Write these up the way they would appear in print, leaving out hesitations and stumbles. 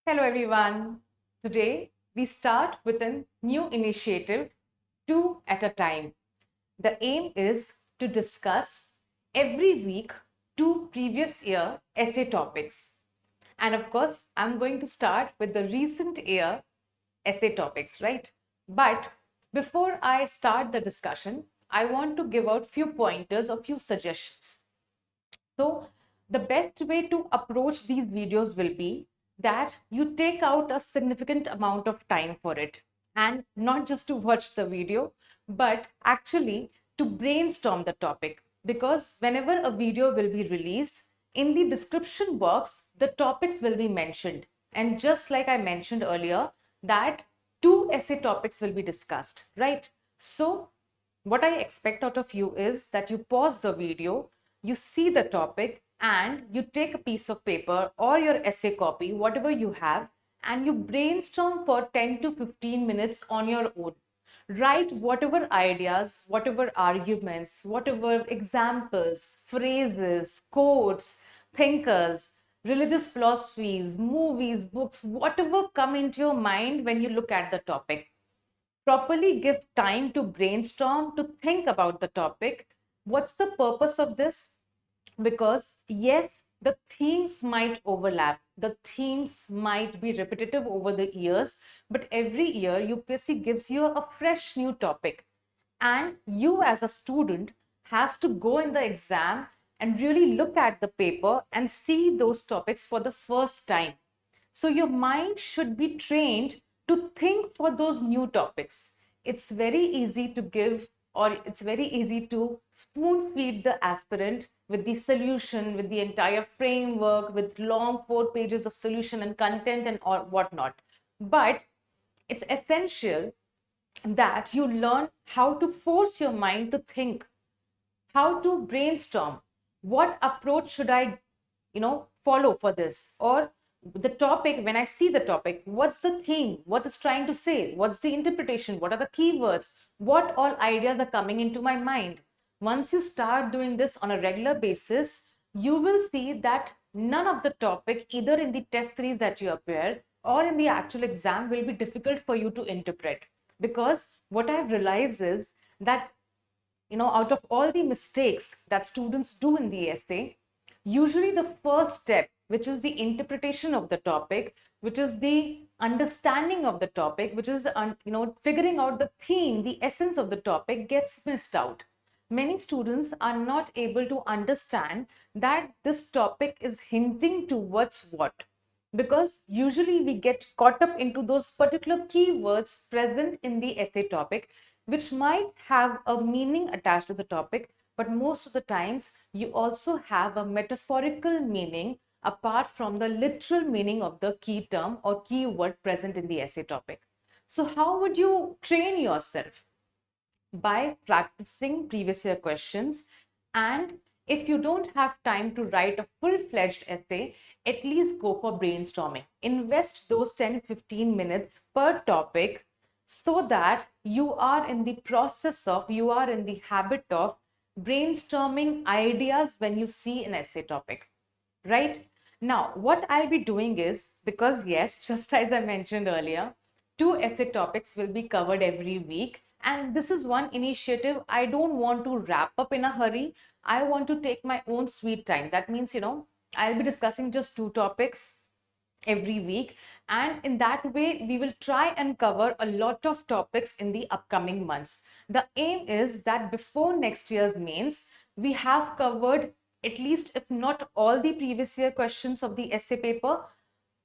Hello everyone. Today we start with a new initiative, two at a time. The aim is to discuss every week two previous year essay topics. And of course, I'm going to start with the recent year essay topics, right? But before I start the discussion, I want to give out few pointers or few suggestions. So the best way to approach these videos will be that you take out a significant amount of time for it, and not just to watch the video, but actually to brainstorm the topic. Because whenever a video will be released, in the description box, the topics will be mentioned. And just like I mentioned earlier, that two essay topics will be discussed, right? So what I expect out of you is that you pause the video, you see the topic, and you take a piece of paper or your essay copy, whatever you have, and you brainstorm for 10 to 15 minutes on your own. Write whatever ideas, whatever arguments, whatever examples, phrases, quotes, thinkers, religious philosophies, movies, books, whatever come into your mind when you look at the topic. Properly give time to brainstorm, to think about the topic. What's the purpose of this? Because yes, the themes might overlap, the themes might be repetitive over the years, but every year UPSC gives you a fresh new topic, and you as a student has to go in the exam and really look at the paper and see those topics for the first time. So your mind should be trained to think for those new topics. It's very easy to give, or it's very easy to spoon feed the aspirant with the solution, with the entire framework, with long 4 pages of solution and content and or whatnot. But it's essential that you learn how to force your mind to think, how to brainstorm, what approach should I follow for this, or the topic, when I see the topic, what's the theme, what it's trying to say, what's the interpretation, what are the keywords, what all ideas are coming into my mind. Once you start doing this on a regular basis, you will see that none of the topic, either in the test series that you appear or in the actual exam, will be difficult for you to interpret. Because what I've realized is that, out of all the mistakes that students do in the essay, usually the first step, which is the interpretation of the topic, which is the understanding of the topic, which is figuring out the theme, the essence of the topic, gets missed out. Many students are not able to understand that this topic is hinting towards what, because usually we get caught up into those particular keywords present in the essay topic, which might have a meaning attached to the topic, but most of the times you also have a metaphorical meaning apart from the literal meaning of the key term or keyword present in the essay topic. So how would you train yourself? By practicing previous year questions, and if you don't have time to write a full-fledged essay, at least go for brainstorming. Invest those 10-15 minutes per topic so that you are in the process of, you are in the habit of brainstorming ideas when you see an essay topic, right? Now, what I'll be doing is, because yes, just as I mentioned earlier, two essay topics will be covered every week. And this is one initiative I don't want to wrap up in a hurry. I want to take my own sweet time. That means, I'll be discussing just two topics every week. And in that way, we will try and cover a lot of topics in the upcoming months. The aim is that before next year's mains, we have covered at least, if not all, the previous year questions of the essay paper.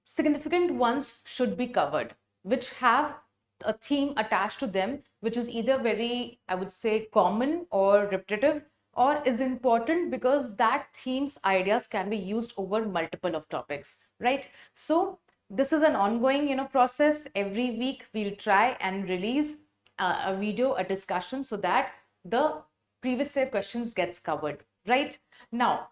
Significant ones should be covered, which have a theme attached to them, which is either very, I would say, common or repetitive, or is important because that theme's ideas can be used over multiple of topics, right? So this is an ongoing, process. Every week we'll try and release a video, a discussion, so that the previous year questions gets covered, right? Now,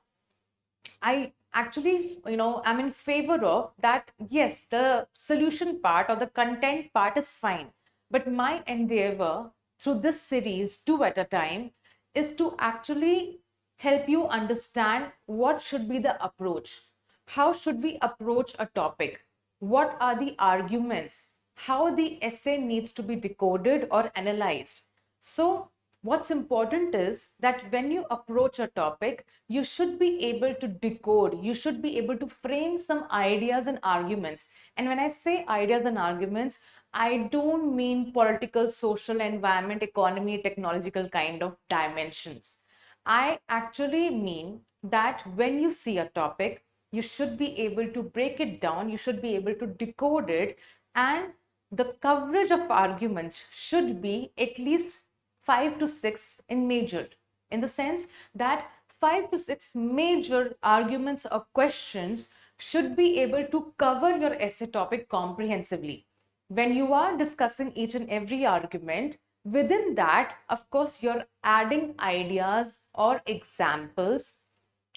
I actually, I'm in favor of that. Yes, the solution part or the content part is fine. But my endeavor through this series, two at a time, is to actually help you understand what should be the approach. How should we approach a topic? what are the arguments, how the essay needs to be decoded or analyzed. So, what's important is that when you approach a topic, you should be able to decode, you should be able to frame some ideas and arguments. And when I say ideas and arguments, I don't mean political, social, environment, economy, technological kind of dimensions. I actually mean that when you see a topic, you should be able to break it down, you should be able to decode it, and the coverage of arguments should be at least 5 to 6 in major, in the sense that 5 to 6 major arguments or questions should be able to cover your essay topic comprehensively. When you are discussing each and every argument, within that, of course, you're adding ideas or examples,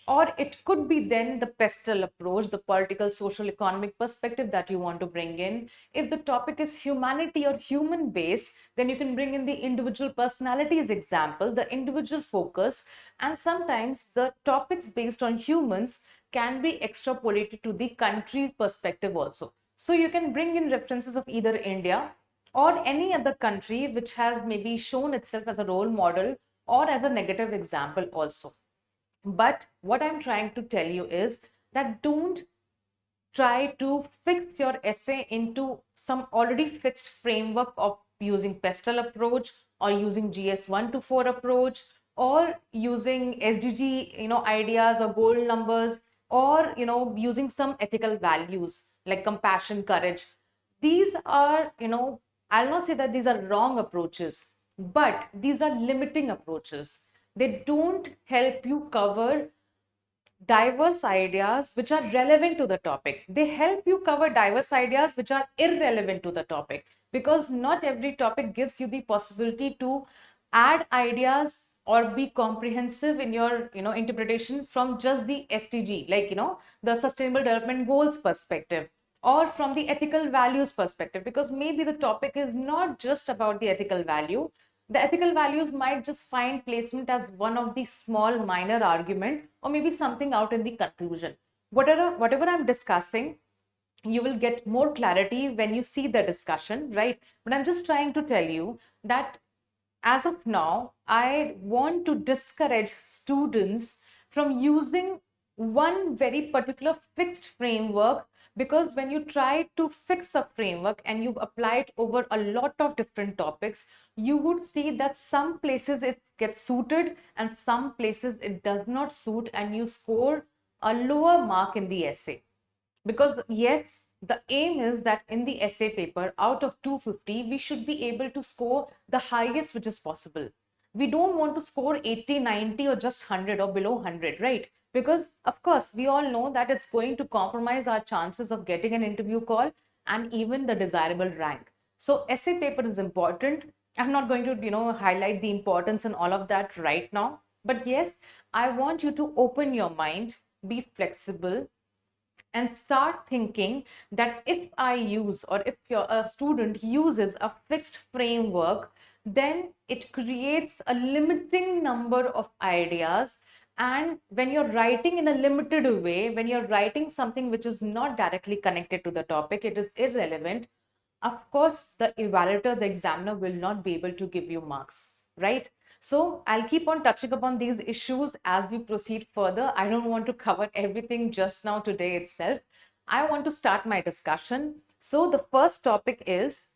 or it could be then the pestle approach, the political, social, economic perspective that you want to bring in. If the topic is humanity or human based, then you can bring in the individual personalities example, the individual focus, and sometimes the topics based on humans can be extrapolated to the country perspective also. So you can bring in references of either India or any other country which has maybe shown itself as a role model or as a negative example also. But what I'm trying to tell you is that don't try to fix your essay into some already fixed framework of using pestle approach or using GS1 to 4 approach or using SDG, ideas or goal numbers, or, using some ethical values like compassion, courage. These are, I'll not say that these are wrong approaches, but these are limiting approaches. They don't help you cover diverse ideas which are relevant to the topic. They help you cover diverse ideas which are irrelevant to the topic, because not every topic gives you the possibility to add ideas or be comprehensive in your interpretation from just the SDG, like the sustainable development goals perspective, or from the ethical values perspective, because maybe the topic is not just about the ethical value. The ethical values might just find placement as one of the small minor argument, or maybe something out in the conclusion. Whatever I'm discussing, you will get more clarity when you see the discussion, right? But I'm just trying to tell you that as of now, I want to discourage students from using one very particular fixed framework, because when you try to fix a framework and you apply it over a lot of different topics, you would see that some places it gets suited and some places it does not suit, and you score a lower mark in the essay. Because yes, the aim is that in the essay paper, out of 250, we should be able to score the highest which is possible. We don't want to score 80, 90, or just 100 or below 100, right? Because of course, we all know that it's going to compromise our chances of getting an interview call and even the desirable rank. So essay paper is important. I'm not going to, highlight the importance and all of that right now. But yes, I want you to open your mind, be flexible, and start thinking that if I use, or if a student uses a fixed framework, then it creates a limiting number of ideas. And when you're writing in a limited way, when you're writing something which is not directly connected to the topic, it is irrelevant. Of course, the evaluator, the examiner, will not be able to give you marks, right? So I'll keep on touching upon these issues as we proceed further. I don't want to cover everything just now today itself. I want to start my discussion. So the first topic is,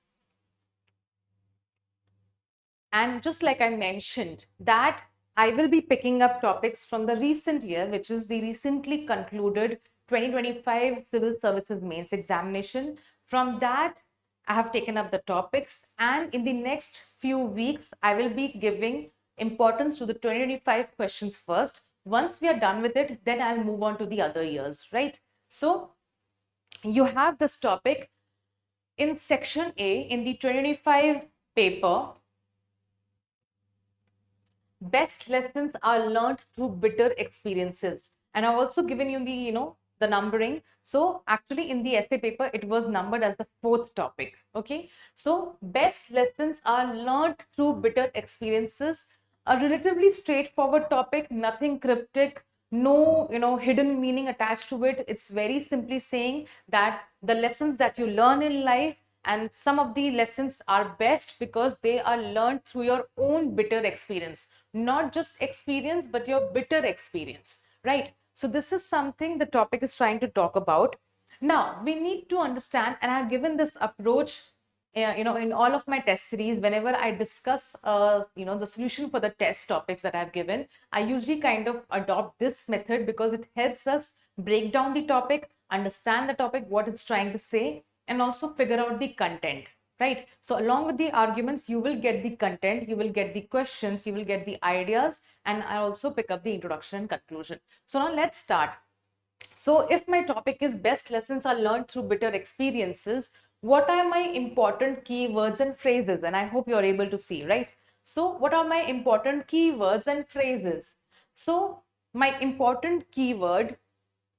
and just like I mentioned, that I will be picking up topics from the recent year, which is the recently concluded 2025 Civil Services Mains Examination. From that, I have taken up the topics, and in the next few weeks, I will be giving importance to the 2025 questions first. Once we are done with it, then I'll move on to the other years, right? So you have this topic in section A in the 2025 paper. Best lessons are learned through bitter experiences. And I've also given you the numbering. So actually in the essay paper, it was numbered as the fourth topic. Okay. So best lessons are learned through bitter experiences. A relatively straightforward topic, nothing cryptic, no, hidden meaning attached to it. It's very simply saying that the lessons that you learn in life, and some of the lessons are best because they are learned through your own bitter experience, not just experience, but your bitter experience, right? So this is something the topic is trying to talk about. Now we need to understand, and I've given this approach, in all of my test series. Whenever I discuss the solution for the test topics that I've given, I usually kind of adopt this method because it helps us break down the topic, understand the topic, what it's trying to say, and also figure out the content, right? So along with the arguments, you will get the content, you will get the questions, you will get the ideas, and I also pick up the introduction and conclusion. So now let's start. So if my topic is best lessons are learned through bitter experiences, what are my important keywords and phrases? And I hope you're able to see, right? So what are my important keywords and phrases? So my important keyword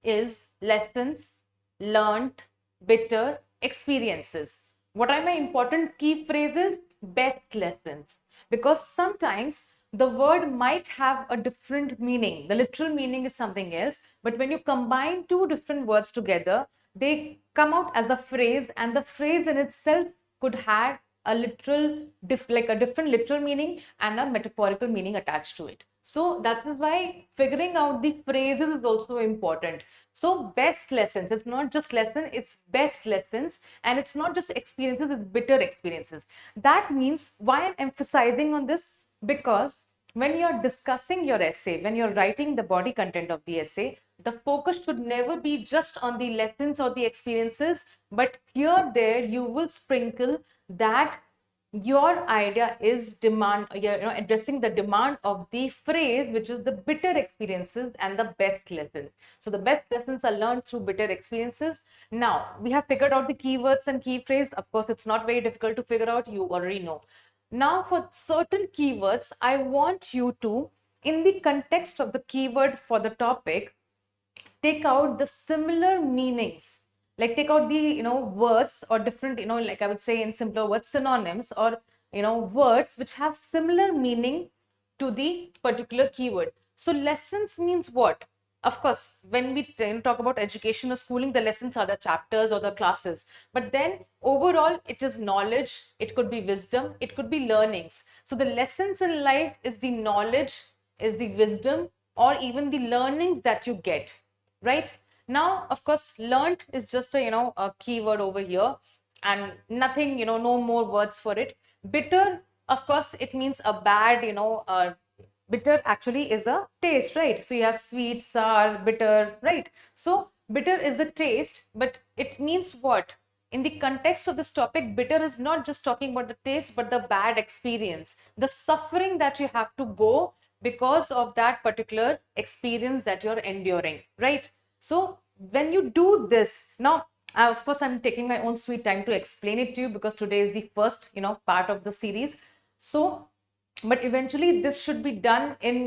is lessons learned, bitter experiences. What are my important key phrases? Best lessons. Because sometimes the word might have a different meaning. The literal meaning is something else. But when you combine two different words together, they come out as a phrase, and the phrase in itself could have a literal, like a different literal meaning and a metaphorical meaning attached to it. So that is why figuring out the phrases is also important. So best lessons, it's not just lesson, it's best lessons, and it's not just experiences, it's bitter experiences. That means why I'm emphasizing on this, because when you're discussing your essay, when you're writing the body content of the essay, the focus should never be just on the lessons or the experiences, but here, there, you will sprinkle that your idea is addressing the demand of the phrase, which is the bitter experiences and the best lessons. So the best lessons are learned through bitter experiences. Now we have figured out the keywords and key phrase. Of course, it's not very difficult to figure out, you already know. Now for certain keywords, I want you to, in the context of the keyword for the topic, take out the similar meanings. Like take out the words or different, like I would say in simpler words, synonyms, or words which have similar meaning to the particular keyword. So lessons means what? Of course, when we talk about education or schooling, the lessons are the chapters or the classes, but then overall it is knowledge, it could be wisdom, it could be learnings. So the lessons in life is the knowledge, is the wisdom, or even the learnings that you get, right? Now of course, learned is just a keyword over here, and nothing, no more words for it. Bitter, of course, it means a bad, bitter actually is a taste, right? So you have sweet, sour, bitter, right? So bitter is a taste, but it means what? In the context of this topic, bitter is not just talking about the taste, but the bad experience, the suffering that you have to go because of that particular experience that you're enduring, right? So when you do this, now, of course, I'm taking my own sweet time to explain it to you because today is the first, part of the series. So but eventually this should be done in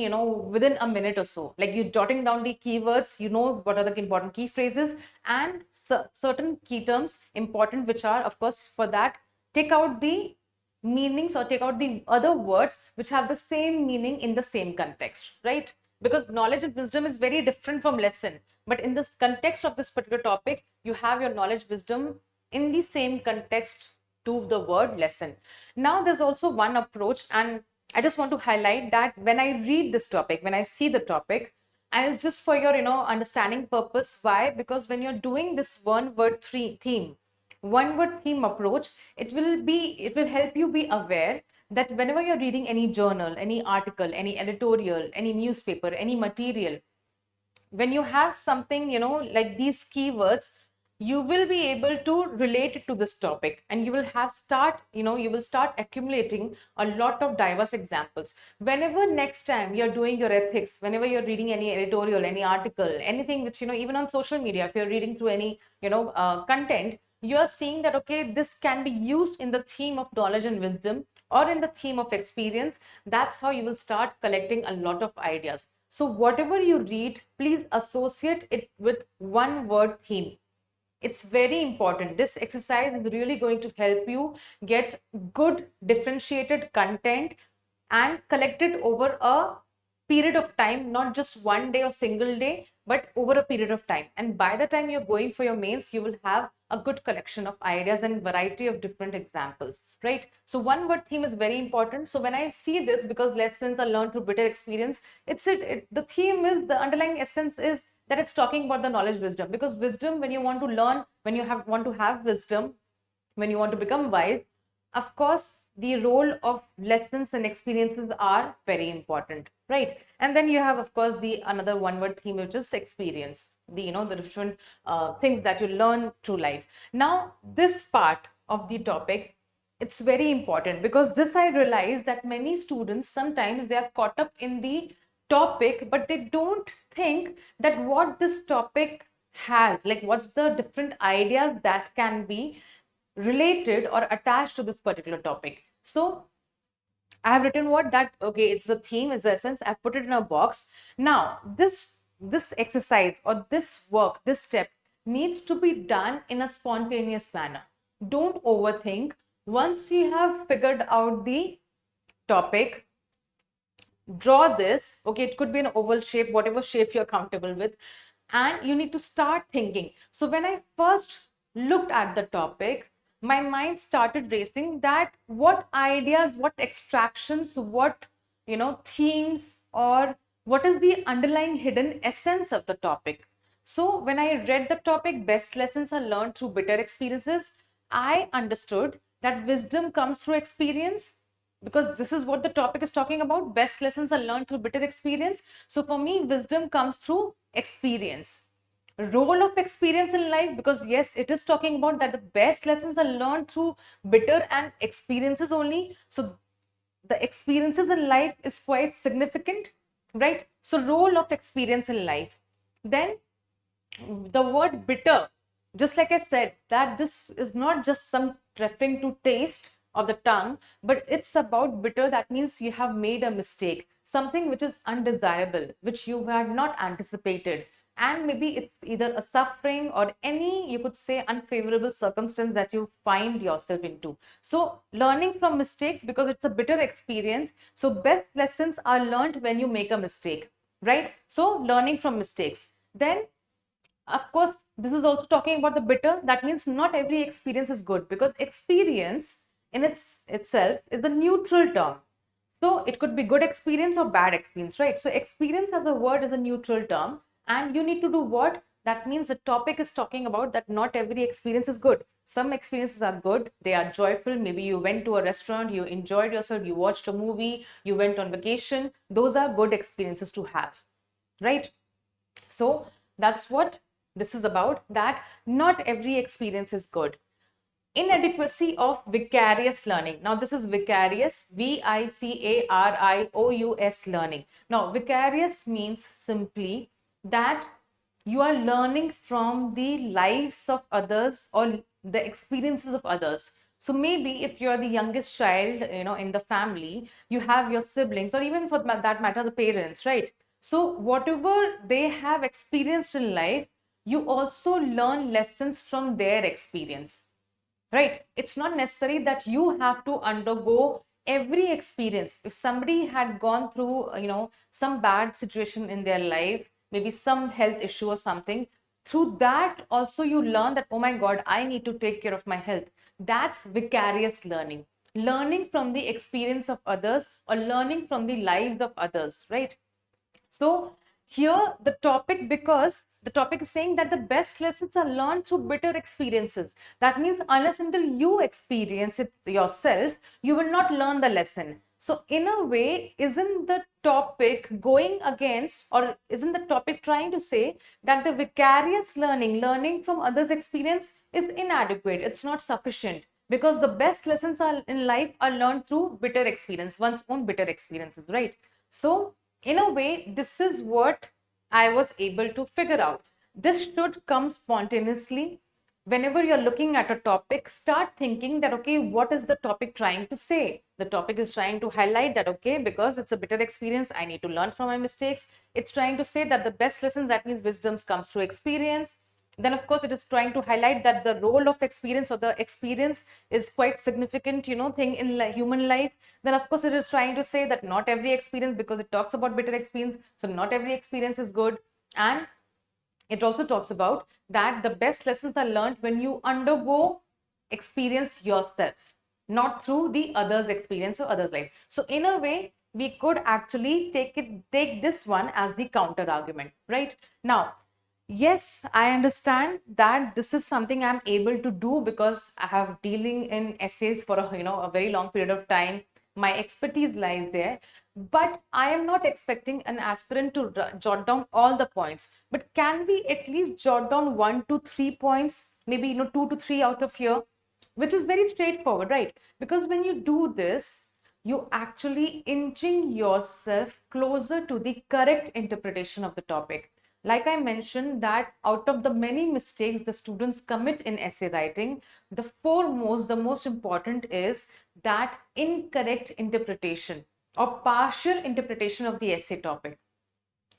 within a minute or so, like you jotting down the keywords, what are the important key phrases and certain key terms important, which are, of course, for that, take out the meanings or take out the other words which have the same meaning in the same context, right? Because knowledge and wisdom is very different from lesson, but in this context of this particular topic, you have your knowledge, wisdom in the same context to the word lesson. Now there's also one approach, and I just want to highlight that when I read this topic, when I see the topic, and it's just for your, understanding purpose. Why? Because when you're doing this one word theme approach, it will help you be aware that whenever you're reading any journal, any article, any editorial, any newspaper, any material, when you have something, like these keywords, you will be able to relate it to this topic, and you will start accumulating a lot of diverse examples. Whenever next time you're doing your ethics, whenever you're reading any editorial, any article, anything which, even on social media, if you're reading through any, content, you're seeing that, okay, this can be used in the theme of knowledge and wisdom or in the theme of experience. That's how you will start collecting a lot of ideas. So whatever you read, please associate it with one word theme. It's very important. This exercise is really going to help you get good differentiated content and collect it over a period of time, not just one day or single day, but over a period of time. And by the time you're going for your mains, you will have a good collection of ideas and variety of different examples, right? So one word theme is very important. So when I see this, because lessons are learned through bitter experience, the theme is, the underlying essence is that it's talking about the knowledge wisdom. Because wisdom, when you want to learn, when you want to have wisdom, when you want to become wise, of course the role of lessons and experiences are very important, right? And then you have, of course, the another one word theme, which is experience, the the different things that you learn through life. Now this part of the topic, it's very important, because this I realize that many students, sometimes they are caught up in the topic, but they don't think that what this topic has, like what's the different ideas that can be related or attached to this particular topic. So I have written what that, okay, it's the theme, it's the essence, I've put it in a box. Now this exercise or this work, this step needs to be done in a spontaneous manner. Don't overthink. Once you have figured out the topic, draw this. Okay, it could be an oval shape, whatever shape you're comfortable with, and you need to start thinking. So when I first looked at the topic, my mind started racing that what ideas, what extractions, what themes, or what is the underlying hidden essence of the topic. So when I read the topic, best lessons are learned through bitter experiences, I understood that wisdom comes through experience, because this is what the topic is talking about. Best lessons are learned through bitter experience. So for me, wisdom comes through experience. Role of experience in life, because yes, it is talking about that the best lessons are learned through bitter and experiences only. So the experiences in life is quite significant, right? So role of experience in life. Then the word bitter, just like I said, that this is not just some referring to taste of the tongue, but it's about bitter. That means you have made a mistake, something which is undesirable, which you had not anticipated. And maybe it's either a suffering or any, you could say, unfavorable circumstance that you find yourself into. So learning from mistakes, because it's a bitter experience. So best lessons are learned when you make a mistake, right? So learning from mistakes. Then of course, this is also talking about the bitter. That means not every experience is good, because experience in itself is the neutral term. So it could be good experience or bad experience, right? So experience as a word is a neutral term, and you need to do what? That means the topic is talking about that not every experience is good. Some experiences are good, they are joyful. Maybe you went to a restaurant, you enjoyed yourself, you watched a movie, you went on vacation. Those are good experiences to have, right? So that's what this is about, that not every experience is good. Inadequacy of vicarious learning. Now this is vicarious, vicarious learning. Now vicarious means simply that you are learning from the lives of others or the experiences of others. So maybe if you're the youngest child, in the family, you have your siblings, or even for that matter, the parents, right? So whatever they have experienced in life, you also learn lessons from their experience, right? It's not necessary that you have to undergo every experience. If somebody had gone through, some bad situation in their life, maybe some health issue or something, through that also you learn that, oh my God, I need to take care of my health. That's vicarious learning. Learning from the experience of others, or learning from the lives of others, right? So here the topic, because the topic is saying that the best lessons are learned through bitter experiences. That means unless until you experience it yourself, you will not learn the lesson. So in a way, isn't the topic going against, or isn't the topic trying to say that the vicarious learning from others' experience is inadequate? It's not sufficient, because the best lessons are in life are learned through bitter experience, one's own bitter experiences, right? So in a way, this is what I was able to figure out. This should come spontaneously. Whenever you're looking at a topic, start thinking that, okay, what is the topic trying to say? The topic is trying to highlight that, okay, because it's a bitter experience, I need to learn from my mistakes. It's trying to say that the best lessons, that means wisdoms, comes through experience. then of course it is trying to highlight that the role of experience or the experience is quite significant, thing in human life. Then of course it is trying to say that not every experience, because it talks about bitter experience, so not every experience is good. And it also talks about that the best lessons are learned when you undergo experience yourself, not through the others experience or others life. So in a way we could actually take this one as the counter argument. Right now, yes, I understand that this is something I'm able to do because I have dealing in essays for a very long period of time. My expertise lies there, but I am not expecting an aspirant to jot down all the points. But can we at least jot down 1 to 3 points, maybe 2 to 3 out of here, which is very straightforward, right? Because when you do this, you actually inching yourself closer to the correct interpretation of the topic. Like I mentioned, that out of the many mistakes the students commit in essay writing, the most important is that incorrect interpretation or partial interpretation of the essay topic.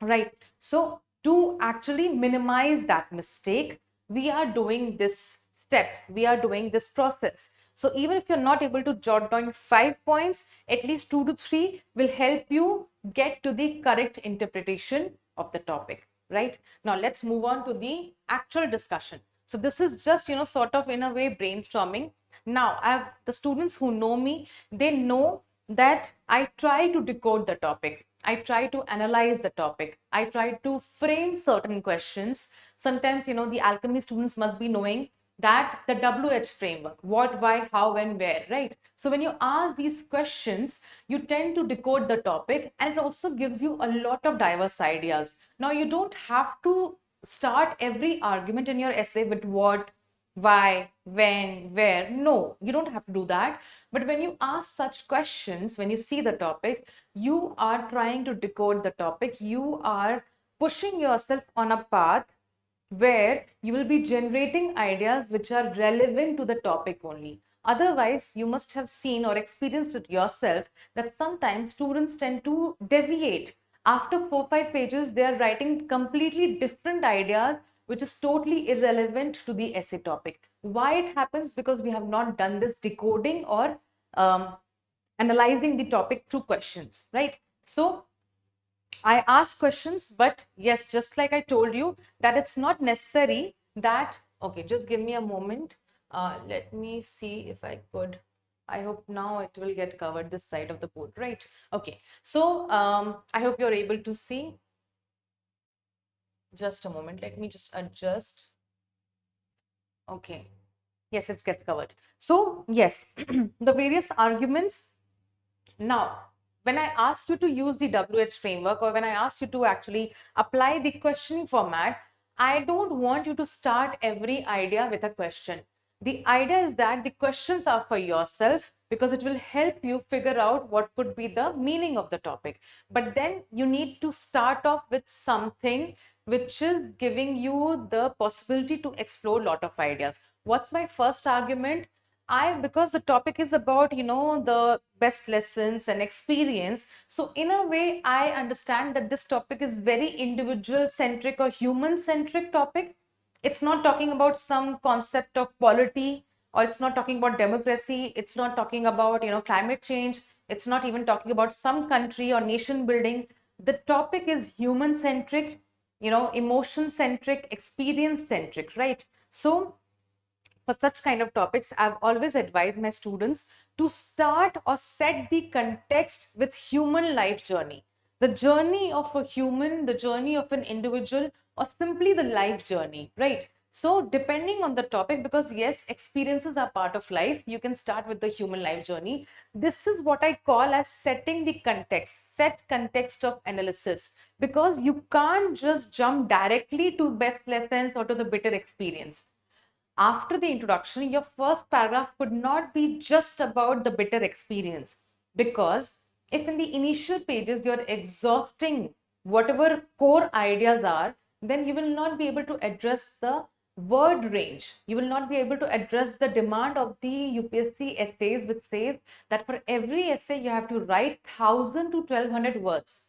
Right. So to actually minimize that mistake, we are doing this step, we are doing this process. So even if you're not able to jot down 5 points, at least 2 to 3 will help you get to the correct interpretation of the topic. Right. Now let's move on to the actual discussion. So this is just, sort of in a way brainstorming. Now I have the students who know me, they know that I try to decode the topic. I try to analyze the topic. I try to frame certain questions. Sometimes, the alchemy students must be knowing that the WH framework, what, why, how, when, where, right? So when you ask these questions, you tend to decode the topic, and it also gives you a lot of diverse ideas. Now, you don't have to start every argument in your essay with what, why, when, where. No, you don't have to do that. But when you ask such questions, when you see the topic, you are trying to decode the topic. You are pushing yourself on a path where you will be generating ideas which are relevant to the topic only. Otherwise, you must have seen or experienced it yourself that sometimes students tend to deviate. After 4 5 pages, they are writing completely different ideas, which is totally irrelevant to the essay topic. Why it happens? Because we have not done this decoding or analyzing the topic through questions, right? So I ask questions, but yes, just like I told you, that it's not necessary that, okay, just give me a moment. Let me see if I could. I hope now it will get covered this side of the board, right? Okay, so I hope you're able to see. Just a moment, let me just adjust. Okay, yes, it gets covered. So yes, the various arguments. Now, when I asked you to use the WH framework, or when I asked you to actually apply the questioning format, I don't want you to start every idea with a question. The idea is that the questions are for yourself because it will help you figure out what could be the meaning of the topic. But then you need to start off with something which is giving you the possibility to explore a lot of ideas. What's my first argument? Because the topic is about, the best lessons and experience. So in a way, I understand that this topic is very individual centric or human centric topic. It's not talking about some concept of polity, or it's not talking about democracy. It's not talking about, climate change. It's not even talking about some country or nation building. The topic is human centric, emotion centric, experience centric, right? So for such kind of topics, I've always advised my students to start or set the context with human life journey. The journey of a human, the journey of an individual, or simply the life journey, right? So depending on the topic, because yes, experiences are part of life, you can start with the human life journey. This is what I call as setting the context, set context of analysis, because you can't just jump directly to best lessons or to the bitter experience. After the introduction, your first paragraph could not be just about the bitter experience, because if in the initial pages you're exhausting whatever core ideas are, then you will not be able to address the word range. You will not be able to address the demand of the UPSC essays, which says that for every essay you have to write 1000 to 1200 words.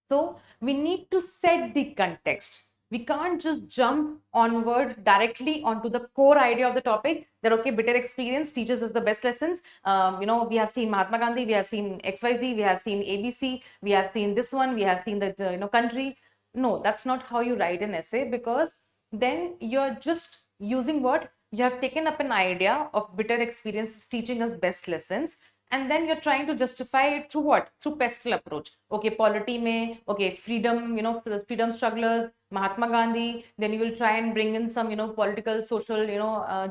So we need to set the context. We can't just jump onward directly onto the core idea of the topic that, okay, bitter experience teaches us the best lessons. We have seen Mahatma Gandhi, we have seen XYZ, we have seen ABC, we have seen this one, we have seen the country. No, that's not how you write an essay, because then you're just using what you have taken up an idea of bitter experiences teaching us best lessons, and then you're trying to justify it through what? Through pestle approach. Okay, polity mein, okay, freedom, freedom strugglers, Mahatma Gandhi. Then you will try and bring in some, political, social,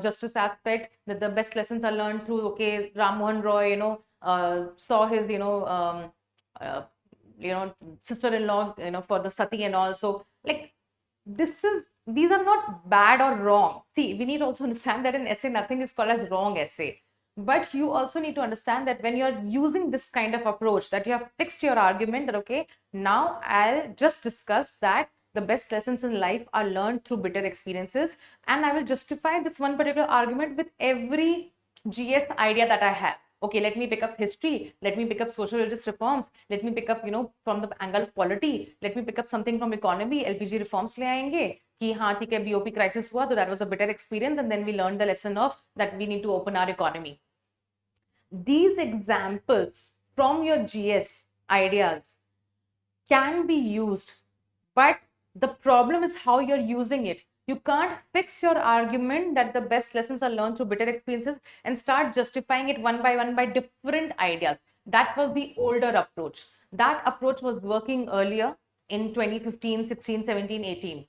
justice aspect, that the best lessons are learned through, okay, Ram Mohan Roy, saw his, uh, sister-in-law, for the sati and all. So, like, these are not bad or wrong. See, we need to also understand that in essay, nothing is called as wrong essay. But you also need to understand that when you're using this kind of approach, that you have fixed your argument that, okay, now I'll just discuss that the best lessons in life are learned through bitter experiences, and I will justify this one particular argument with every GS idea that I have. Okay, let me pick up history, let me pick up social religious reforms, let me pick up, from the angle of polity, let me pick up something from economy, LPG reforms ले आएंगे कि हाँ ठीक है, BOP crisis हुआ, तो that was a bitter experience, and then we learned the lesson of that we need to open our economy. These examples from your GS ideas can be used, but the problem is how you're using it. You can't fix your argument that the best lessons are learned through bitter experiences and start justifying it one by different ideas. That was the older approach. That approach was working earlier in 2015, 16, 17, 18.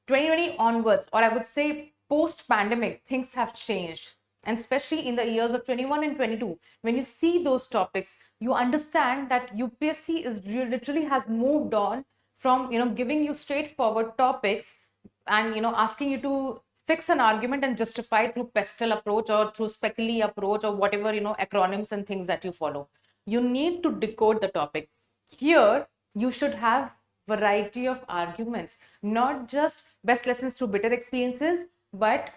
2020 onwards, or I would say post pandemic, things have changed. And especially in the years of 21 and 22, when you see those topics, you understand that UPSC is literally has moved on from giving you straightforward topics and asking you to fix an argument and justify through pestle approach or through speckly approach or whatever acronyms and things that you follow. You need to decode the topic. Here you should have variety of arguments, not just best lessons through bitter experiences, but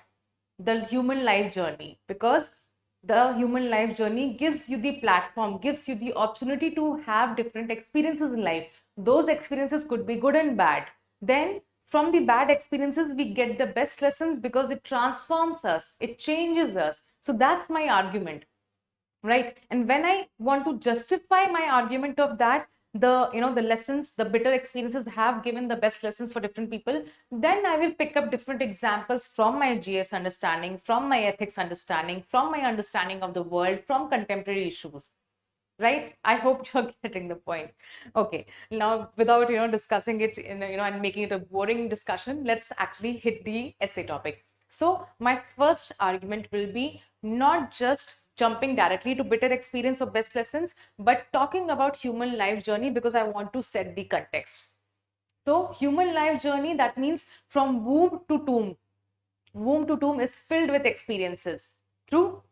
the human life journey, because the human life journey gives you the platform, gives you the opportunity to have different experiences in life. Those experiences could be good and bad. Then from the bad experiences, we get the best lessons because it transforms us, it changes us. So that's my argument, right? And when I want to justify my argument of that, the lessons, the bitter experiences have given the best lessons for different people, then I will pick up different examples from my GS understanding, from my ethics understanding, from my understanding of the world, from contemporary issues, right? I hope you're getting the point. Okay, now without discussing it and making it a boring discussion, let's actually hit the essay topic. So my first argument will be not just jumping directly to bitter experience or best lessons, but talking about human life journey, because I want to set the context. So human life journey, that means from womb to tomb. Womb to tomb is filled with experiences. True?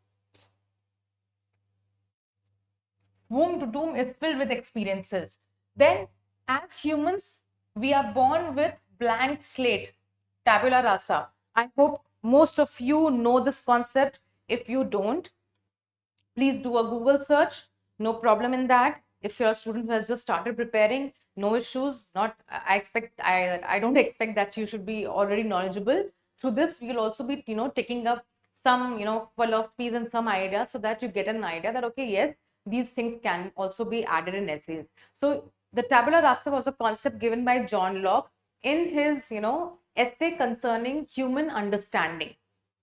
Womb to tomb is filled with experiences. Then, as humans, we are born with blank slate, tabula rasa. I hope most of you know this concept. If you don't, please do a Google search. No problem in that. If you're a student who has just started preparing, no issues. I don't expect that you should be already knowledgeable. Through this, we'll also be, taking up some, philosophies and some ideas, so that you get an idea that, okay, yes, these things can also be added in essays. So the tabula rasa was a concept given by John Locke in his, essay concerning human understanding,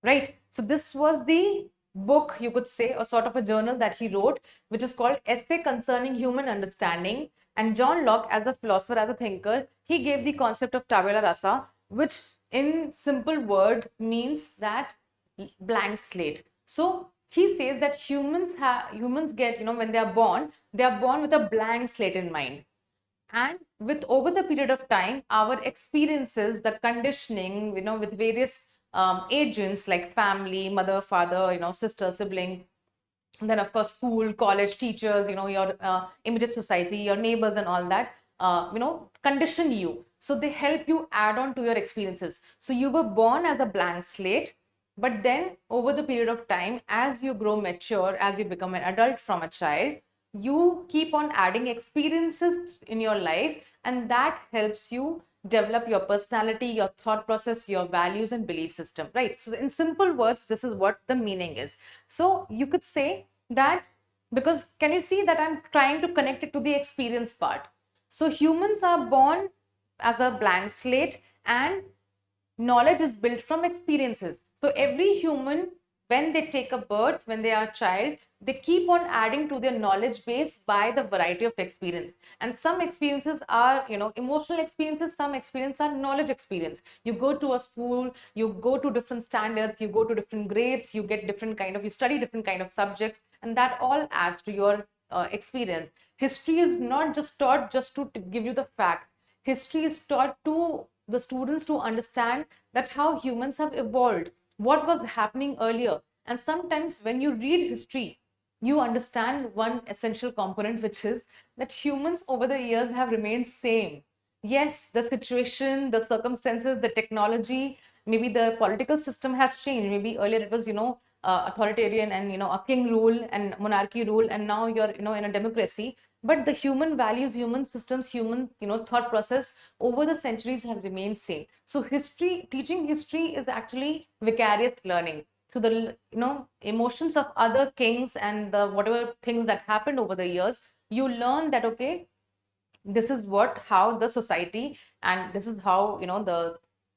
right? So this was the book, you could say, or sort of a journal that he wrote, which is called Essay Concerning Human Understanding. And John Locke, as a philosopher, as a thinker, he gave the concept of tabula rasa, which in simple word means that blank slate. So he says that humans get, when they are born with a blank slate in mind. And with over the period of time, our experiences, the conditioning, with various agents like family, mother, father, sister, siblings, and then of course school, college, teachers, your immediate society, your neighbors and all that, condition you. So they help you add on to your experiences. So you were born as a blank slate, but then over the period of time, as you grow mature, as you become an adult from a child, you keep on adding experiences in your life, and that helps you develop your personality, your thought process, your values and belief system, right? So in simple words, this is what the meaning is. So you could say that, because can you see that I'm trying to connect it to the experience part. So humans are born as a blank slate, and knowledge is built from experiences. So every human, when they take a birth, when they are a child, they keep on adding to their knowledge base by the variety of experience. And some experiences are, emotional experiences, some experiences are knowledge experience. You go to a school, you go to different standards, you go to different grades, you get different kind of, you study different kind of subjects, and that all adds to your experience. History is not just taught just to give you the facts. History is taught to the students to understand that how humans have evolved, what was happening earlier. And sometimes when you read history, you understand one essential component, which is that humans over the years have remained same. Yes, the situation, the circumstances, the technology, maybe the political system has changed. Maybe earlier it was, authoritarian and, a king rule and monarchy rule, and now you're, in a democracy. But the human values, human systems, human, thought process over the centuries have remained same. So history, teaching history is actually vicarious learning. So the, emotions of other kings and the whatever things that happened over the years, you learn that, okay, this is what, how the society, and this is how,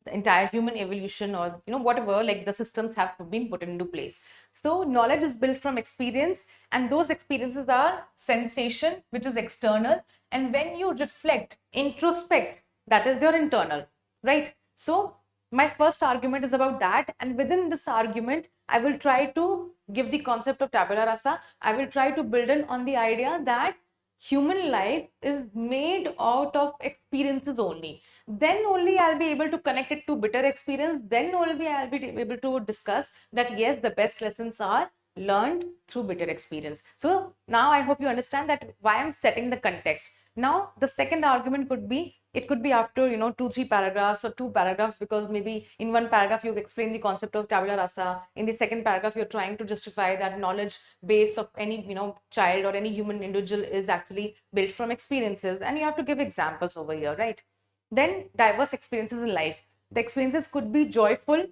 the entire human evolution, or whatever, like the systems have been put into place. So knowledge is built from experience, and those experiences are sensation, which is external, and when you reflect, introspect, that is your internal, right? So my first argument is about that, and within this argument I will try to give the concept of tabula rasa. I will try to build in on the idea that human life is made out of experiences only. Then only I'll be able to connect it to bitter experience. Then only I'll be able to discuss that yes, the best lessons are learned through bitter experience. So now I hope you understand that why I'm setting the context. Now the second argument could be, it could be after 2-3 paragraphs or 2 paragraphs, because maybe in one paragraph you explain the concept of tabula rasa, in the second paragraph you're trying to justify that knowledge base of any child or any human individual is actually built from experiences, and you have to give examples over here, right? Then diverse experiences in life. The experiences could be joyful,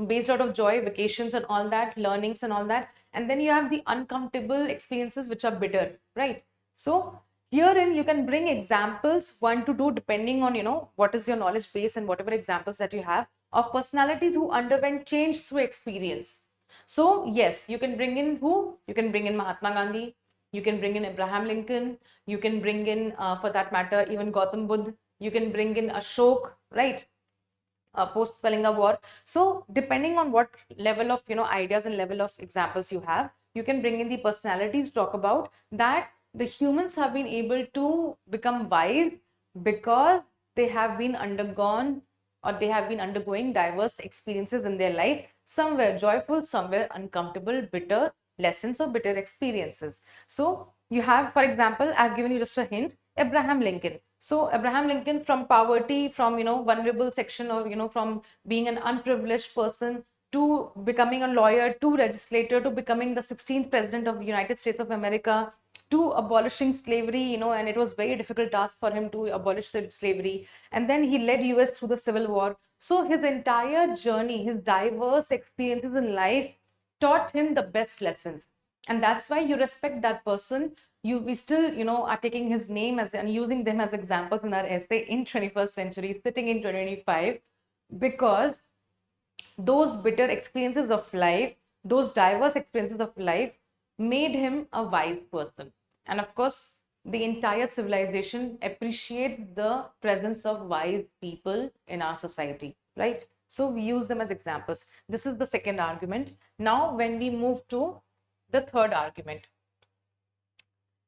based out of joy, vacations and all that, learnings and all that. And then you have the uncomfortable experiences, which are bitter, right? So herein you can bring examples 1 to 2 depending on what is your knowledge base and whatever examples that you have of personalities who underwent change through experience. So yes, you can bring in who? You can bring in Mahatma Gandhi, you can bring in Abraham Lincoln, you can bring in for that matter even Gautam Buddha, you can bring in Ashok, right? Post Kalinga War. So depending on what level of ideas and level of examples you have, you can bring in the personalities, talk about that the humans have been able to become wise because they have been undergone, or they have been undergoing diverse experiences in their life, somewhere joyful, somewhere uncomfortable, bitter lessons or bitter experiences. So you have, for example, I've given you just a hint, Abraham Lincoln. So Abraham Lincoln, from poverty, from vulnerable section, or from being an unprivileged person, to becoming a lawyer, to legislator, to becoming the 16th president of the United States of America, to abolishing slavery, and it was very difficult task for him to abolish slavery. And then he led US through the Civil War. So his entire journey, his diverse experiences in life taught him the best lessons. And that's why you respect that person. We still are taking his name as and using them as examples in our essay in 21st century, sitting in 2025, because those bitter experiences of life, those diverse experiences of life made him a wise person. And of course, the entire civilization appreciates the presence of wise people in our society, right? So we use them as examples. This is the second argument. Now, when we move to the third argument.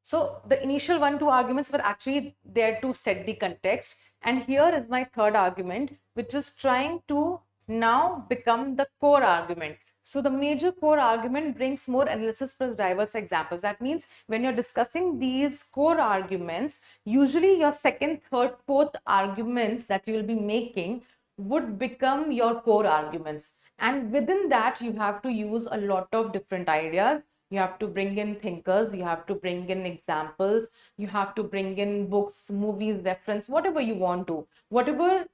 So the initial 1-2 arguments were actually there to set the context. And here is my third argument, which is trying to now become the core argument. So the major core argument brings more analysis plus diverse examples. That means when you're discussing these core arguments, usually your second, third, fourth arguments that you will be making would become your core arguments. And within that, you have to use a lot of different ideas. you have to bring in thinkers, you have to bring in examples, you have to bring in books, movies, reference, whatever you want to, whatever,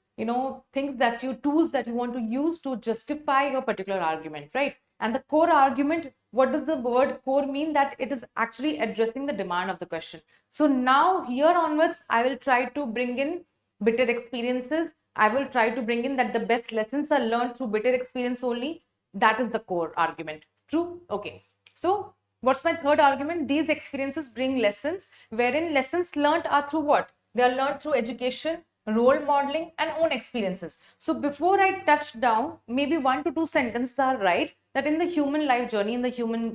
things that you, tools that you want to use to justify your particular argument, right? And the core argument, what does the word core mean? That it is actually addressing the demand of the question. So now here onwards, I will try to bring in bitter experiences. I will try to bring in that the best lessons are learned through bitter experience only. That is the core argument. True? Okay. So what's my third argument? These experiences bring lessons, wherein lessons learned are through what? They are learned through education, role modeling, and own experiences. So before I touch down, maybe 1 to 2 sentences are right, that in the human life journey, in the human,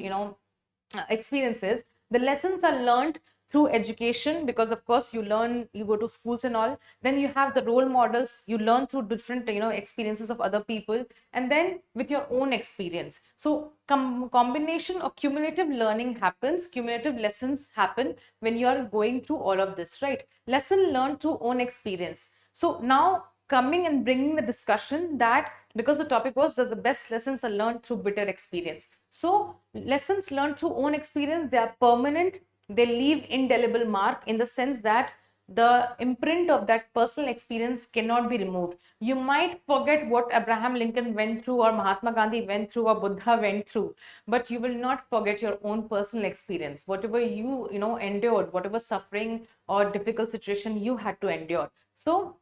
experiences, the lessons are learned through education, because of course you learn, you go to schools and all. Then you have the role models, you learn through different, experiences of other people, and then with your own experience. So combination or cumulative learning happens, cumulative lessons happen when you are going through all of this, right? Lesson learned through own experience. So now coming and bringing the discussion, that because the topic was that the best lessons are learned through bitter experience. So lessons learned through own experience, they are permanent, they leave indelible mark, in the sense that the imprint of that personal experience cannot be removed. You might forget what Abraham Lincoln went through, or Mahatma Gandhi went through, or Buddha went through, but you will not forget your own personal experience, whatever you endured, whatever suffering or difficult situation you had to endure. So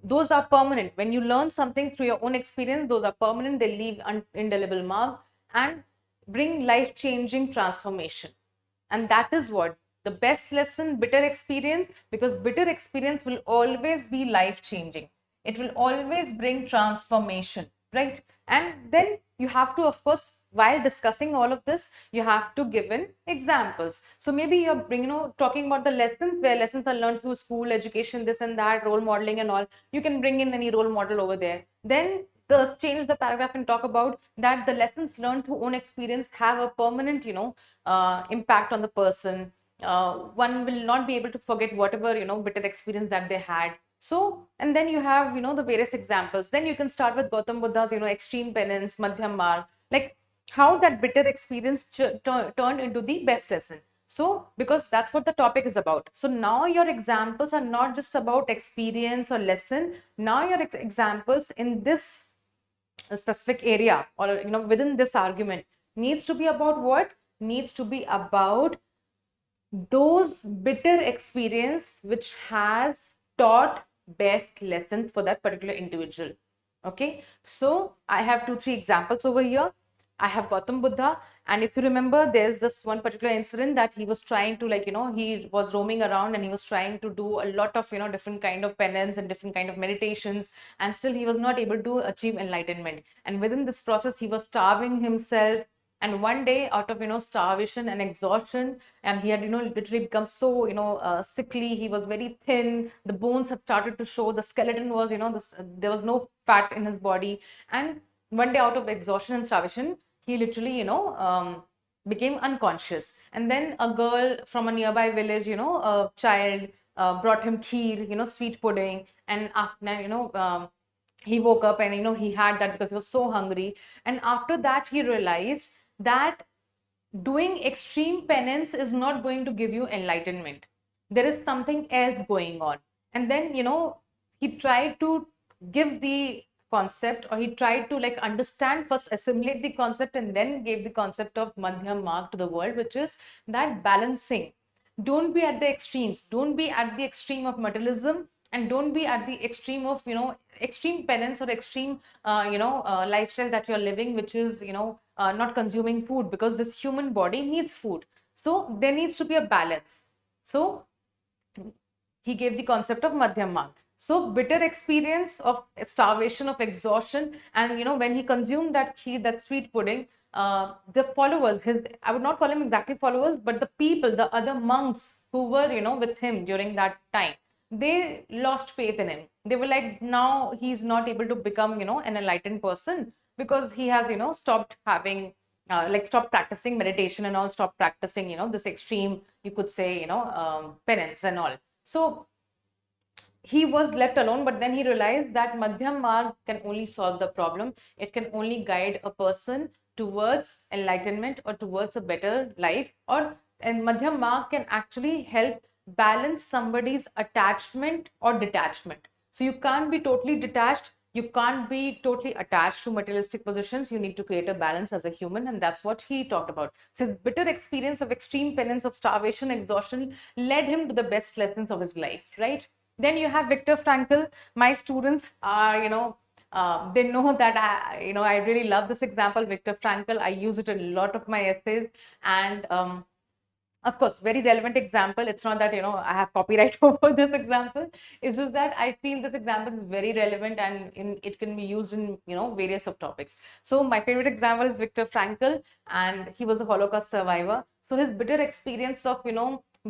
those are permanent. When you learn something through your own experience, those are permanent, they leave indelible mark and bring life changing transformation. And that is what the best lesson, bitter experience, because bitter experience will always be life changing, it will always bring transformation, right? And then you have to, of course, while discussing all of this, you have to give in examples. So maybe you're talking about the lessons, where lessons are learned through school education, this and that, role modeling and all. You can bring in any role model over there. Then change the paragraph and talk about that the lessons learned through own experience have a permanent impact on the person. One will not be able to forget whatever bitter experience that they had. So, and then you have the various examples. Then you can start with Gautam Buddha's extreme penance, madhyam marg, like how that bitter experience turned into the best lesson. So, because that's what the topic is about. So now your examples are not just about experience or lesson. Now your examples in this specific area, or within this argument, needs to be about what? Needs to be about those bitter experience which has taught best lessons for that particular individual. Okay, so I have 2-3 examples over here. I have Gautam Buddha, and if you remember, there's this one particular incident that he was trying to he was roaming around and he was trying to do a lot of different kind of penance and different kind of meditations, and still he was not able to achieve enlightenment. And within this process, he was starving himself, and one day, out of starvation and exhaustion, and he had literally become so sickly, he was very thin, the bones had started to show, the skeleton was there was no fat in his body. And one day, out of exhaustion and starvation, he literally became unconscious. And then a girl from a nearby village, a child, brought him kheer, sweet pudding. And after he woke up and he had that because he was so hungry. And after that, he realized that doing extreme penance is not going to give you enlightenment. There is something else going on. And then he tried to give the concept, or he tried to understand first, assimilate the concept, and then gave the concept of madhyam marg to the world, which is that balancing. Don't be at the extremes, don't be at the extreme of materialism, and don't be at the extreme of extreme penance or extreme lifestyle that you're living, which is not consuming food, because this human body needs food. So there needs to be a balance. So he gave the concept of madhyam marg. So bitter experience of starvation, of exhaustion, and when he consumed that kheer, that sweet pudding, the followers, I would not call him exactly followers, but the people, the other monks who were with him during that time, they lost faith in him. They were like, now he's not able to become an enlightened person, because he has stopped having stopped practicing meditation and all, stopped practicing this extreme, you could say penance and all. So he was left alone, but then he realized that madhyam marg can only solve the problem. It can only guide a person towards enlightenment or towards a better life, or and Madhyam mark can actually help balance somebody's attachment or detachment. So you can't be totally detached, you can't be totally attached to materialistic positions. You need to create a balance as a human, and that's what he talked about. So his bitter experience of extreme penance, of starvation, exhaustion led him to the best lessons of his life, right? Then you have Viktor Frankl. My students are, they know that I really love this example, Viktor Frankl. I use it in a lot of my essays, and of course, very relevant example. It's not that I have copyright over this example. It's just that I feel this example is very relevant, and it can be used in various subtopics. So my favorite example is Viktor Frankl, and he was a Holocaust survivor. So his bitter experience of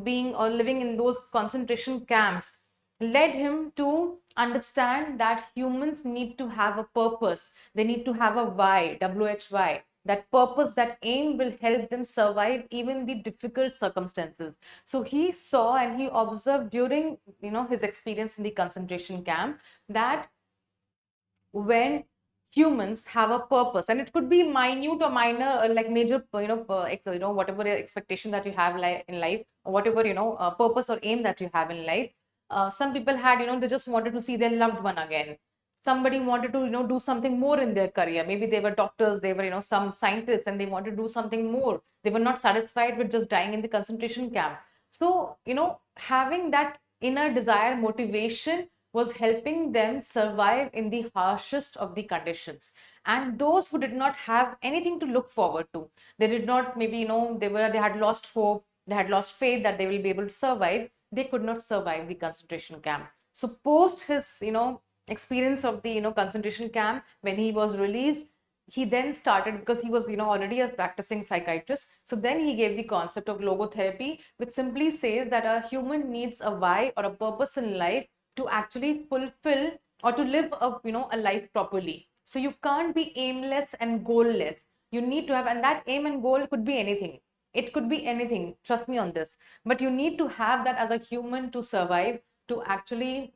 being or living in those concentration camps led him to understand that humans need to have a purpose. They need to have a why, WHY. That purpose, that aim will help them survive even the difficult circumstances. So he saw and he observed during his experience in the concentration camp that when humans have a purpose, and it could be minute or minor or like major whatever expectation that you have in life, or whatever purpose or aim that you have in life. Some people had they just wanted to see their loved one again. Somebody wanted to do something more in their career. Maybe they were doctors, they were some scientists, and they wanted to do something more. They were not satisfied with just dying in the concentration camp. So having that inner desire, motivation, was helping them survive in the harshest of the conditions. And those who did not have anything to look forward to, they did not, maybe they had lost hope, they had lost faith that they will be able to survive, they could not survive the concentration camp. So post his experience of the concentration camp, when he was released, he then started, because he was already a practicing psychiatrist, so then he gave the concept of logotherapy, which simply says that a human needs a why or a purpose in life to actually fulfill or to live a life properly. So you can't be aimless and goalless. You need to have, and that aim and goal could be anything. It could be anything, trust me on this, but you need to have that as a human to survive, to actually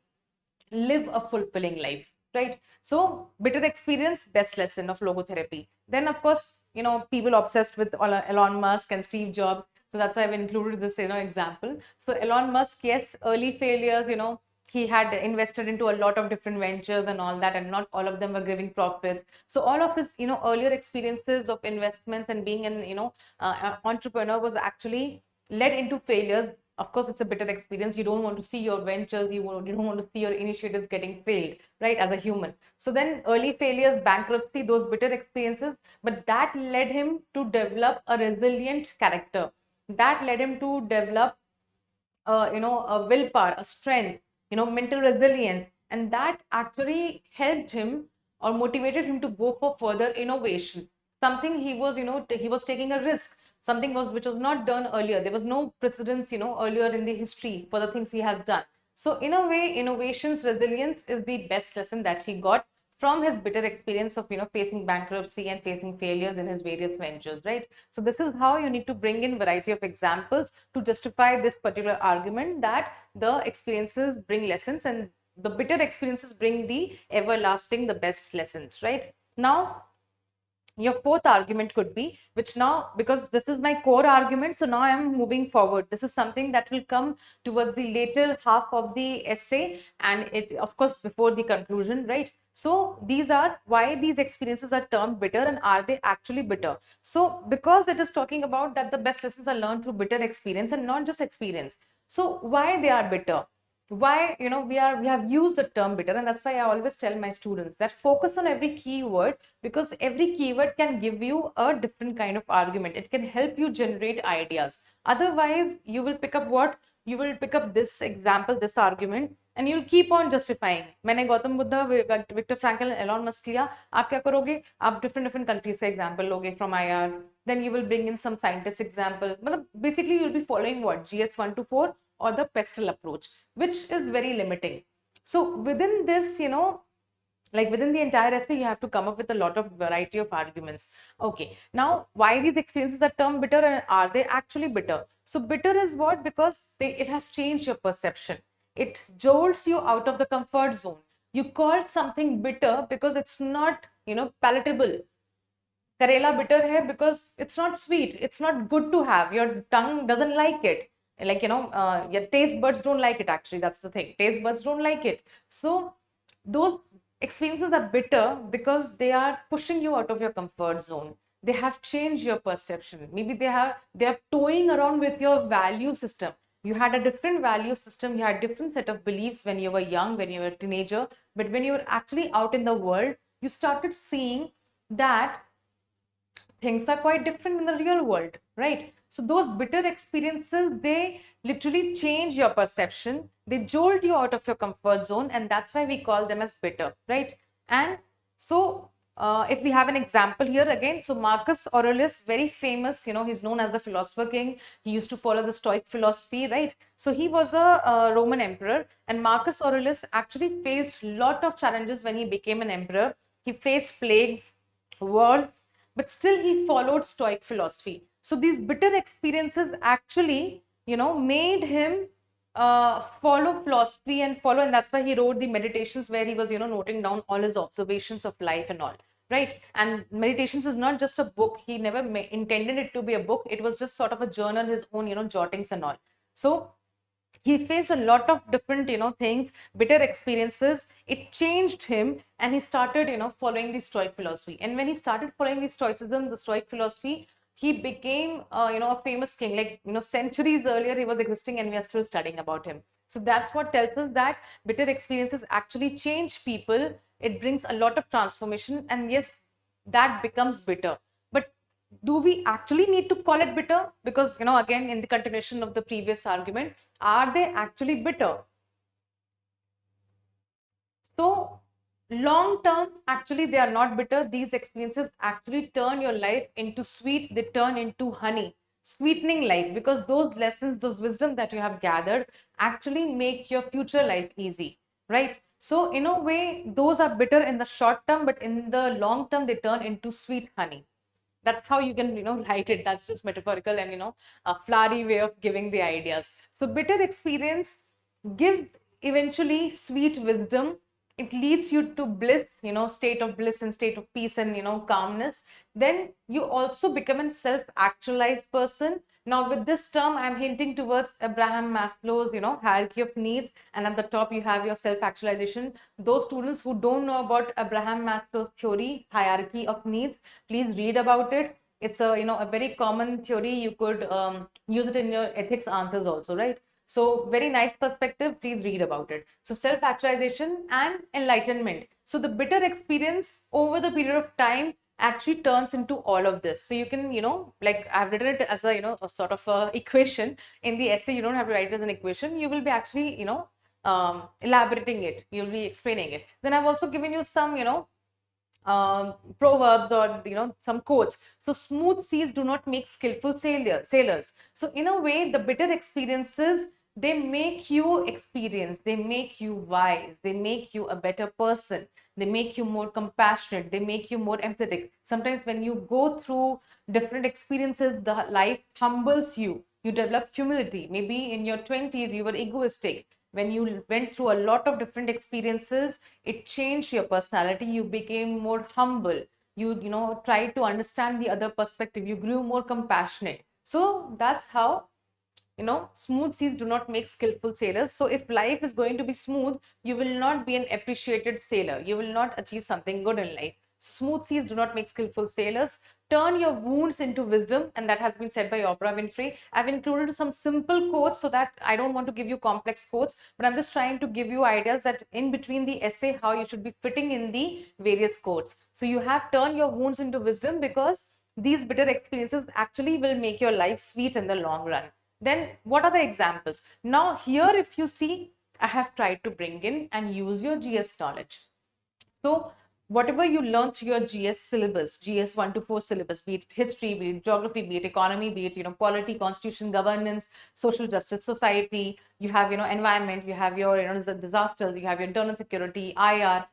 live a fulfilling life, right? So bitter experience, best lesson of logotherapy. Then of course people obsessed with Elon Musk and Steve Jobs, so that's why I've included this example. So Elon Musk, yes, early failures, he had invested into a lot of different ventures and all that, and not all of them were giving profits. So all of his earlier experiences of investments and being an entrepreneur was actually led into failures. Of course, it's a bitter experience. You don't want to see your ventures, you don't want to see your initiatives getting failed, right, as a human. So then early failures, bankruptcy, those bitter experiences, but that led him to develop a resilient character. That led him to develop a willpower, a strength, mental resilience, and that actually helped him or motivated him to go for further innovation. Something he was, he was taking a risk. Something was which was not done earlier. There was no precedence, earlier in the history for the things he has done. So in a way, innovation's resilience is the best lesson that he got from his bitter experience of facing bankruptcy and facing failures in his various ventures, right? So this is how you need to bring in variety of examples to justify this particular argument that the experiences bring lessons and the bitter experiences bring the everlasting, the best lessons, right? Now your fourth argument could be, which now, because this is my core argument, so now I am moving forward. This is something that will come towards the later half of the essay, and it, of course, before the conclusion, right? So these are why these experiences are termed bitter, and are they actually bitter? So because it is talking about that the best lessons are learned through bitter experience and not just experience. So why they are bitter? Why we have used the term bitter, and that's why I always tell my students that focus on every keyword, because every keyword can give you a different kind of argument. It can help you generate ideas. Otherwise you will pick up what you will pick up this example, this argument, and you'll keep on justifying. मैंने Gautam Buddha, Victor Frankl, Elon Musk लिया, आप क्या करोगे, आप different countries से example लोगे from IR, then you will bring in some scientist example. मतलब basically you'll be following what GS 1 to 4 or the pestle approach, which is very limiting. So within this, like within the entire essay, you have to come up with a lot of variety of arguments. Okay, now why these experiences are termed bitter, and are they actually bitter? So bitter is what? Because it has changed your perception. It jolts you out of the comfort zone. You call something bitter because it's not palatable. Karela bitter hai because it's not sweet, it's not good to have, your tongue doesn't like it, like your taste buds don't like it. Actually, that's the thing, taste buds don't like it. So those experiences are bitter because they are pushing you out of your comfort zone. They have changed your perception. Maybe they are toying around with your value system. You had a different value system, you had different set of beliefs when you were young, when you were a teenager, but when you were actually out in the world, you started seeing that things are quite different in the real world, right? So those bitter experiences, they literally change your perception, they jolt you out of your comfort zone, and that's why we call them as bitter, right? And so if we have an example here again, so Marcus Aurelius, very famous, he's known as the philosopher king. He used to follow the Stoic philosophy, right? So he was a Roman emperor, and Marcus Aurelius actually faced a lot of challenges when he became an emperor. He faced plagues, wars, but still he followed Stoic philosophy. So these bitter experiences actually, made him follow philosophy and follow, and that's why he wrote the meditations where he was, noting down all his observations of life and all, right? And meditations is not just a book. He never intended it to be a book. It was just sort of a journal, his own, jottings and all. So he faced a lot of different things, bitter experiences. It changed him, and he started following the Stoic philosophy. And when he started following the Stoicism, the Stoic philosophy, he became a famous king. Like centuries earlier he was existing, and we are still studying about him. So that's what tells us that bitter experiences actually change people. It brings a lot of transformation, and yes, that becomes bitter. But do we actually need to call it bitter? Because, again, in the continuation of the previous argument, are they actually bitter? So, long term, actually, they are not bitter. These experiences actually turn your life into sweet, they turn into honey, sweetening life, because those lessons, those wisdom that you have gathered actually make your future life easy, right? So, in a way, those are bitter in the short term, but in the long term, they turn into sweet honey. That's how you can write it. That's just metaphorical and a flowery way of giving the ideas. So bitter experience gives eventually sweet wisdom. It leads you to bliss, state of bliss and state of peace and calmness. Then you also become a self-actualized person. Now with this term, I'm hinting towards Abraham Maslow's hierarchy of needs, and at the top you have your self-actualization. Those students who don't know about Abraham Maslow's theory, hierarchy of needs, please read about it. It's a very common theory. You could use it in your ethics answers also, right? So very nice perspective. Please read about it. So self-actualization and enlightenment. So the bitter experience over the period of time actually turns into all of this. So you can, like I've written it as a, a sort of a equation in the essay. You don't have to write it as an equation. You will be actually, elaborating it. You'll be explaining it. Then I've also given you some, proverbs or some quotes. So smooth seas do not make skillful sailors. So in a way, the bitter experiences, they make you experience, they make you wise, they make you a better person, they make you more compassionate, they make you more empathetic. Sometimes when you go through different experiences, the life humbles you. You develop humility. Maybe in your 20s you were egoistic. When you went through a lot of different experiences, it changed your personality. You became more humble. You tried to understand the other perspective. You grew more compassionate. So that's how, smooth seas do not make skillful sailors. So if life is going to be smooth, you will not be an appreciated sailor. You will not achieve something good in life. Smooth seas do not make skillful sailors. Turn your wounds into wisdom, and that has been said by Oprah Winfrey. I've included some simple quotes so that I don't want to give you complex quotes, but I'm just trying to give you ideas that in between the essay, how you should be fitting in the various quotes. So you have turn your wounds into wisdom, because these bitter experiences actually will make your life sweet in the long run. Then what are the examples? Now here, if you see, I have tried to bring in and use your GS knowledge. So whatever you learn through your GS syllabus, GS 1 to 4 syllabus, be it history, be it geography, be it economy, be it polity, constitution, governance, social justice, society, you have environment, you have your disasters, you have your internal security, IR,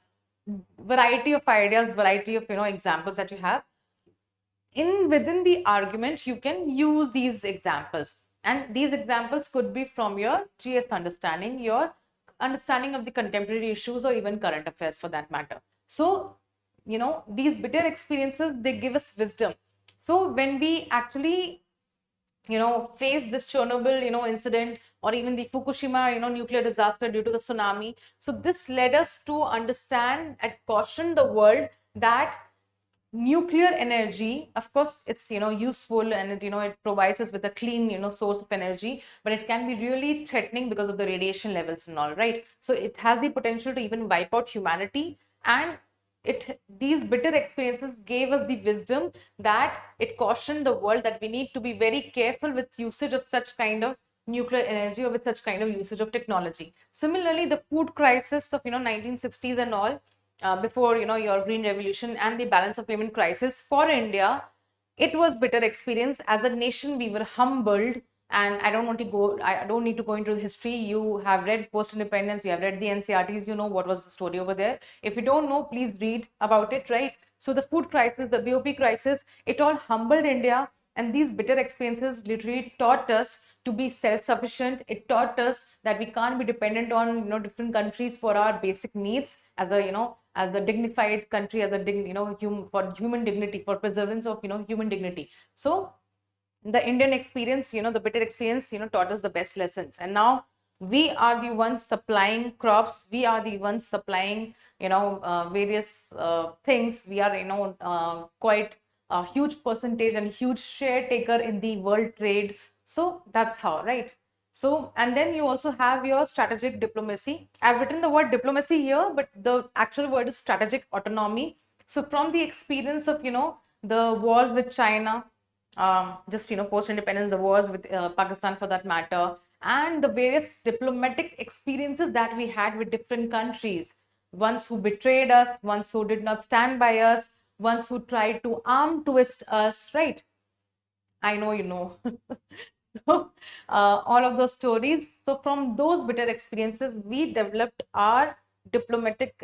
variety of ideas, variety of examples that you have. Within the argument, you can use these examples, and these examples could be from your GS understanding, your understanding of the contemporary issues, or even current affairs for that matter. So these bitter experiences, they give us wisdom. So when we actually face this Chernobyl, incident, or even the Fukushima, nuclear disaster due to the tsunami. So this led us to understand and caution the world that nuclear energy, of course, it's useful, and it provides us with a clean source of energy, but it can be really threatening because of the radiation levels and all, right? So it has the potential to even wipe out humanity, and these bitter experiences gave us the wisdom that it cautioned the world that we need to be very careful with usage of such kind of nuclear energy, or with such kind of usage of technology. Similarly, the food crisis of 1960s and all, before your green revolution, and the balance of payment crisis for India, it was bitter experience. As a nation, we were humbled, and I don't need to go into the history. You have read post independence, you have read the NCRTs, you know what was the story over there. If you don't know, please read about it, right? So the food crisis, the BOP crisis, it all humbled India, and these bitter experiences literally taught us to be self-sufficient. It taught us that we can't be dependent on different countries for our basic needs, as a as the dignified country, as a for human dignity, for preservance of human dignity. So the Indian experience, the bitter experience, taught us the best lessons. And now we are the ones supplying crops. We are the ones supplying, various things. We are, quite a huge percentage and huge share taker in the world trade. So that's how, right? So, and then you also have your strategic diplomacy. I've written the word diplomacy here, but the actual word is strategic autonomy. So from the experience of, the wars with China, just post independence, the wars with Pakistan for that matter, and the various diplomatic experiences that we had with different countries, ones who betrayed us, ones who did not stand by us, ones who tried to arm twist us, right? I know you know. So, all of those stories. So from those bitter experiences, we developed our diplomatic,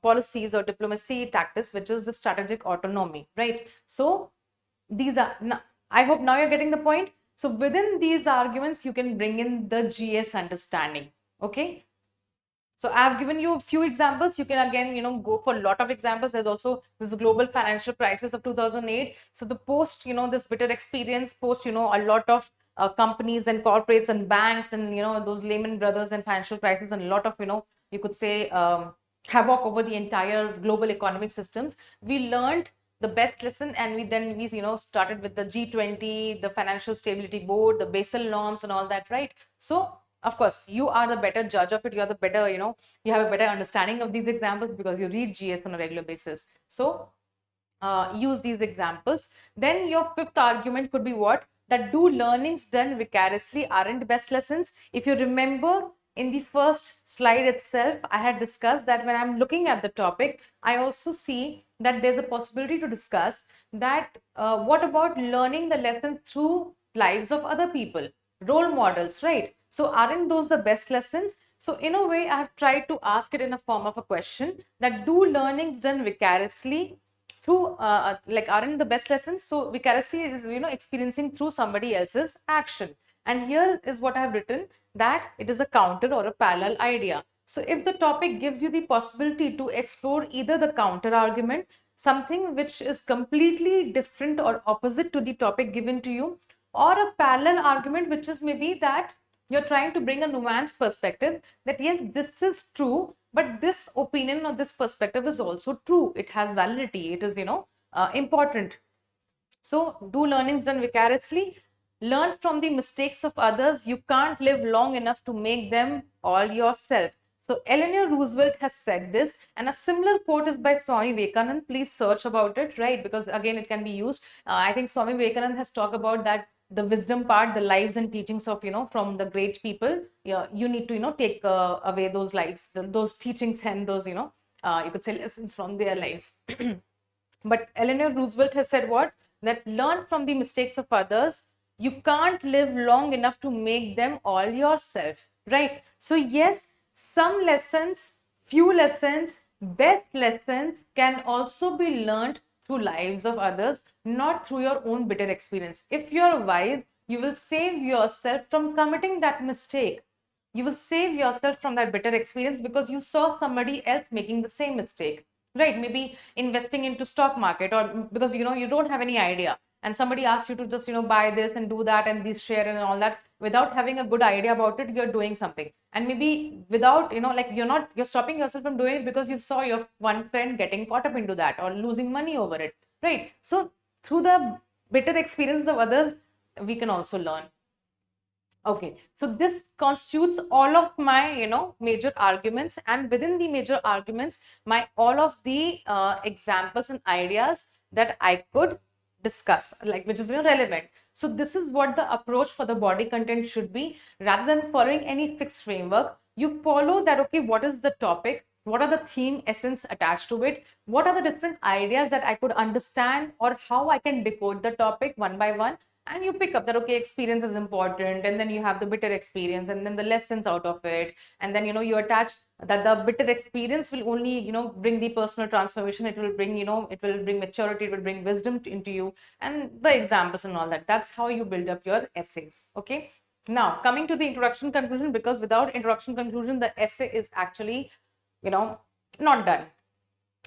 policies or diplomacy tactics, which is the strategic autonomy, right? So these are, I hope now you're getting the point. So within these arguments, you can bring in the GS understanding. Okay. So I've given you a few examples. You can again, go for a lot of examples. There's also this global financial crisis of 2008. So the post, this bitter experience, post, a lot of companies and corporates and banks and, those Lehman Brothers and financial crisis, and a lot of, you could say, havoc over the entire global economic systems. We learned the best lesson, and we started with the G20, the Financial Stability Board, the Basel norms and all that, right? So of course, you are the better judge of it. You are the better, you have a better understanding of these examples because you read GS on a regular basis. So use these examples. Then your fifth argument could be what? That do learnings done vicariously aren't best lessons. If you remember, in the first slide itself, I had discussed that when I'm looking at the topic, I also see that there's a possibility to discuss that what about learning the lessons through lives of other people, role models, right? So aren't those the best lessons? So in a way, I have tried to ask it in a form of a question, that do learnings done vicariously through like aren't the best lessons? So vicariously is experiencing through somebody else's action. And here is what I have written, that it is a counter or a parallel idea. So if the topic gives you the possibility to explore either the counter argument, something which is completely different or opposite to the topic given to you, or a parallel argument, which is maybe that you're trying to bring a nuanced perspective, that yes, this is true, but this opinion or this perspective is also true. It has validity. It is, important. So do learnings done vicariously. Learn from the mistakes of others. You can't live long enough to make them all yourself. So Eleanor Roosevelt has said this, and a similar quote is by Swami Vivekanand. Please search about it, right? Because again, it can be used. I think Swami Vivekanand has talked about that, the wisdom part, the lives and teachings of, from the great people. Yeah, you need to, take away those lives, those teachings, and those, you could say lessons from their lives. But Eleanor Roosevelt has said what? That learn from the mistakes of others. You can't live long enough to make them all yourself, right? So yes, some lessons, few lessons, best lessons can also be learned through lives of others, not through your own bitter experience. If you're wise, you will save yourself from committing that mistake. You will save yourself from that bitter experience because you saw somebody else making the same mistake. right? Maybe investing into stock market, or because you don't have any idea, and somebody asks you to just buy this and do that and this share and all that, without having a good idea about it, you're doing something. And maybe without like you're stopping yourself from doing it because you saw your one friend getting caught up into that or losing money over it, right? So through the bitter experiences of others, we can also learn. Okay, so this constitutes all of my, major arguments, and within the major arguments, my all of the examples and ideas that I could discuss, like which is relevant. So this is what the approach for the body content should be. Rather than following any fixed framework, you follow that. Okay, what is the topic? What are the theme essence attached to it? What are the different ideas that I could understand, or how I can decode the topic one by one? And you pick up that, okay, experience is important, and then you have the bitter experience and then the lessons out of it, and then you attach that the bitter experience will only bring the personal transformation. It will bring it will bring maturity, it will bring wisdom into you, and the examples and all that. That's how you build up your essays. Okay, now coming to the introduction conclusion, because without introduction conclusion, the essay is actually not done.